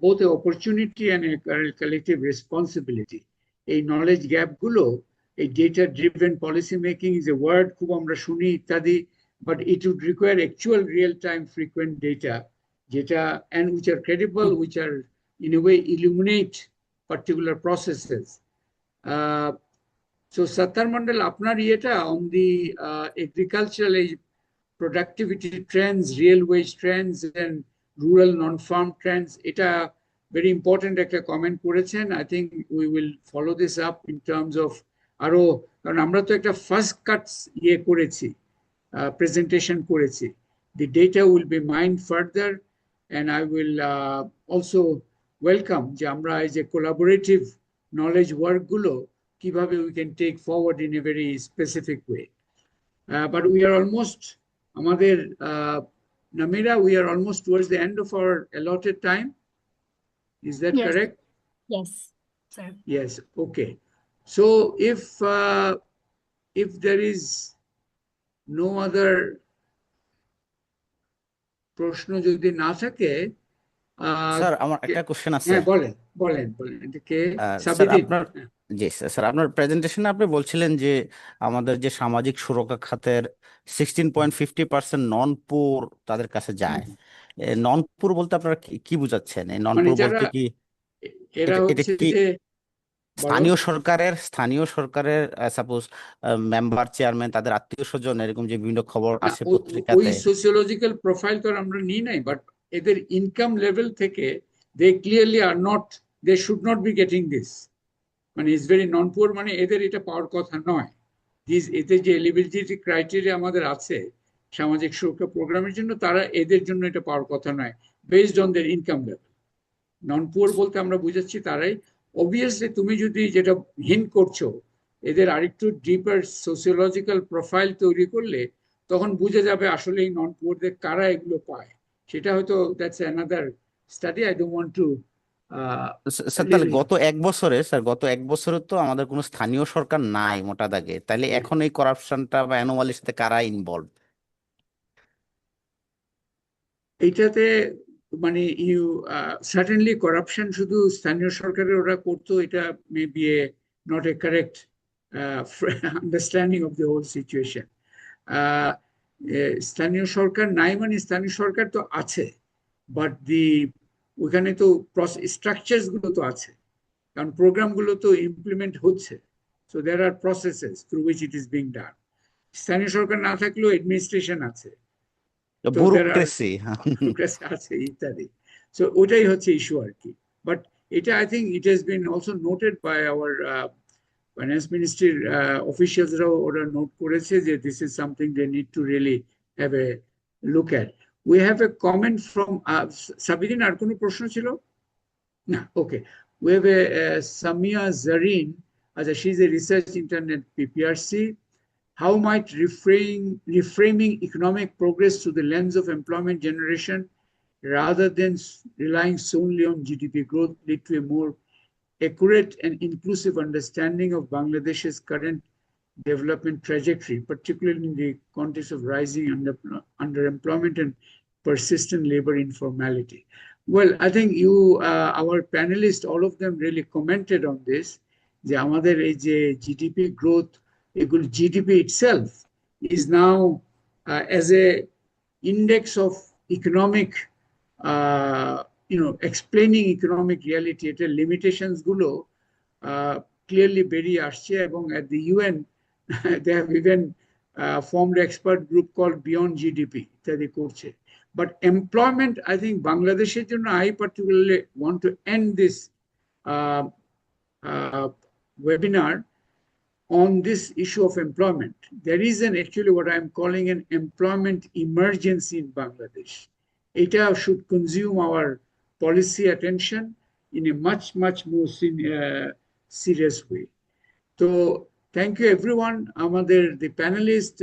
both a opportunity and a collective responsibility. এই knowledge gap গুলো, এই data driven policy making is a word খুব আমরা শুনি ইত্যাদি, but it would require actual real time frequent data যেটা, and which are credible, which are in a way illuminate particular processes. So Sattar Mandal, আপনার ইয়েটা on the agricultural productivity trends, real wage trends and rural non-farm trends, এটা very important একটা comment করেছেন। I think we will follow this up in terms of আরো, কারণ আমরা তো একটা first cuts ইয়ে করেছি, presentation করেছি। The data will be mined further, and I will also welcome যে আমরা এই যে collaborative knowledge work গুলো কিভাবে we can take forward in a very specific way. But we are almost, আমাদের Namira, we are almost towards the end of our allotted time. Is that correct? Yes, sir. Yes, okay. So if there is no other প্রশ্ন যদি না থাকে, sir আমার একটা question আছে। হ্যাঁ, বলেন এটা কে? স্যার আপনার, জি স্যার, আপনার প্রেজেন্টেশনে আপনি বলছিলেন যে আমাদের যে সামাজিক সুরক্ষা খাতের 16.50% নন পুর তাদের কাছে যায়। নন পুর বলতে আপনারা কি বুঝাচ্ছেন? এই নন পুর বলতে কি এরা এটা হচ্ছে কি যে স্থানীয় সরকারের সাপোজ মেম্বার, চেয়ারম্যান, তাদের আত্মীয় স্বজন, এরকম যে বিভিন্ন খবর আসে ওই পত্রিকাতে? সোসিওলজিক্যাল প্রোফাইল তো আমরা নিই নাই, বাট এদের ইনকাম লেভেল থেকে they clearly are not, they should not be getting this, is very non poor, এদের এটা পাওয়ার কথা নয়। এতে যে এলিজিবিলিটি ক্রাইটেরিয়া আমাদের আছে সামাজিক সুরক্ষা প্রোগ্রামের জন্য, তারা এদের জন্য এটা পাওয়ার কথা নয়, based on there income level. Non poor বলতে আমরা বুঝাচ্ছি তারাই। অবভিয়াসলি তুমি যদি যেটা হিন্ট করছো, এদের আরেকটু ডিপার সোসিওলজিক্যাল প্রোফাইল তৈরি করলে তখন বুঝে যাবে আসলে এই নন পুয়ারদের কারা এগুলো পায়। সেটা হয়তো that's another study, I don't want to. Sir তাহলে গত এক বছরে তো আমাদের কোনো স্থানীয় সরকার নাই মোটা দাগে, তাহলে এখন এই করাপশনটা বা অ্যানোমালির সাথে কারা ইনভলভ? এইটাতে মানে certainly corruption শুধু স্থানীয় সরকারের ওরা করতো, এটা may be not a correct understanding of the whole situation. স্থানীয় সরকার নাই মানে স্থানীয় সরকার তো আছে, বাট ওখানে তো স্ট্রাকচারস গুলো তো আছে, কারণ প্রোগ্রাম গুলো তো ইমপ্লিমেন্ট হচ্ছে, so there are processes through which it is being done. স্থানীয় সরকার না থাকলেও অ্যাডমিনিস্ট্রেশন আছে, আছে ইত্যাদি। সো ওটাই হচ্ছে ইস্যু আর কি। বাট এটা I think it has been also noted by our finance মিনিস্ট্রির অফিসিয়ালসরাও ওরা নোট করেছে যে this is something they need to really have a look at. We have a comment from Sabidin, আর কোনো প্রশ্ন ছিল না? ওকে, we have a Samia Zareen, she's a research intern at PPRC. How might reframing economic progress through the lens of employment generation rather than relying solely on GDP growth lead to a more accurate and inclusive understanding of Bangladesh's current development trajectory, particularly in the context of rising underemployment and persistent labor informality? Well, I think our panelists, all of them really commented on this. যে আমাদের এই যে GDP growth, এগুলো GDP itself is now as a index of economic, explaining economic reality, এটার limitations গুলো clearly বেরিয়ে আসছে, এবং at the UN they have even formed an expert group called Beyond GDP ইত্যাদি করছে। But employment, I think Bangladesh's জন্য I particularly want to end this webinar on this issue of employment. There is actually what I'm calling an employment emergency in Bangladesh. It should consume our policy attention in a much, much more serious way. So thank you everyone. The panelists,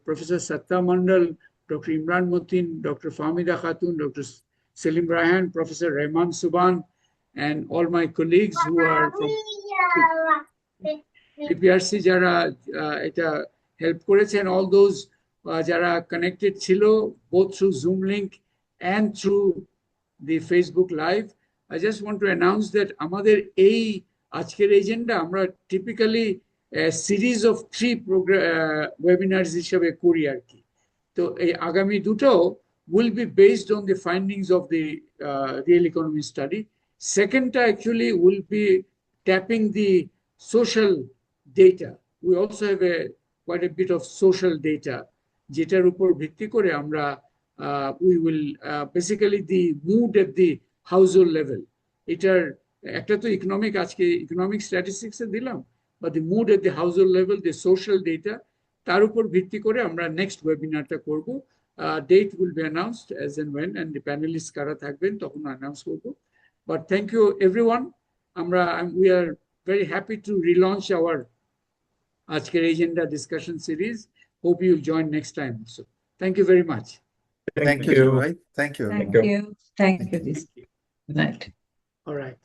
Professor Satta Mandal, Dr. Imran Mateen, Dr. Fahmida Khatun, Dr. Selim Rayhan, Professor Rahman Subhan, and all my colleagues who are from PPRC যারা এটা help করেছেন, all those যারা connected ছিল both through Zoom link and through the Facebook Live. I just want to announce that আমাদের এই আজকের agenda আমরা typically series of 3 webinars হিসেবে করি আর কি। তো এই আগামী দুটো will be based on the findings of the real economy study. Second actually will be tapping the social data. We also have quite a bit of social data যেটার উপর ভিত্তি করে আমরা we will basically the mood at the household level, এটার একটা তো আজকে economic স্ট্যাটিস্টিক্সে দিলাম, but the mood at the household level, the social data, তার উপর ভিত্তি করে আমরা নেক্সট ওয়েবিনারটা করব। Date will be announced as and when, and the panelists কারা থাকবেন তখন অ্যানাউন্স করব। But thank you everyone. We are very happy to relaunch our Ajker agenda discussion series. Hope you'll join next time also. Thank you very much. Thank you. Thank you. Thank you. Thank you. Good night. All right.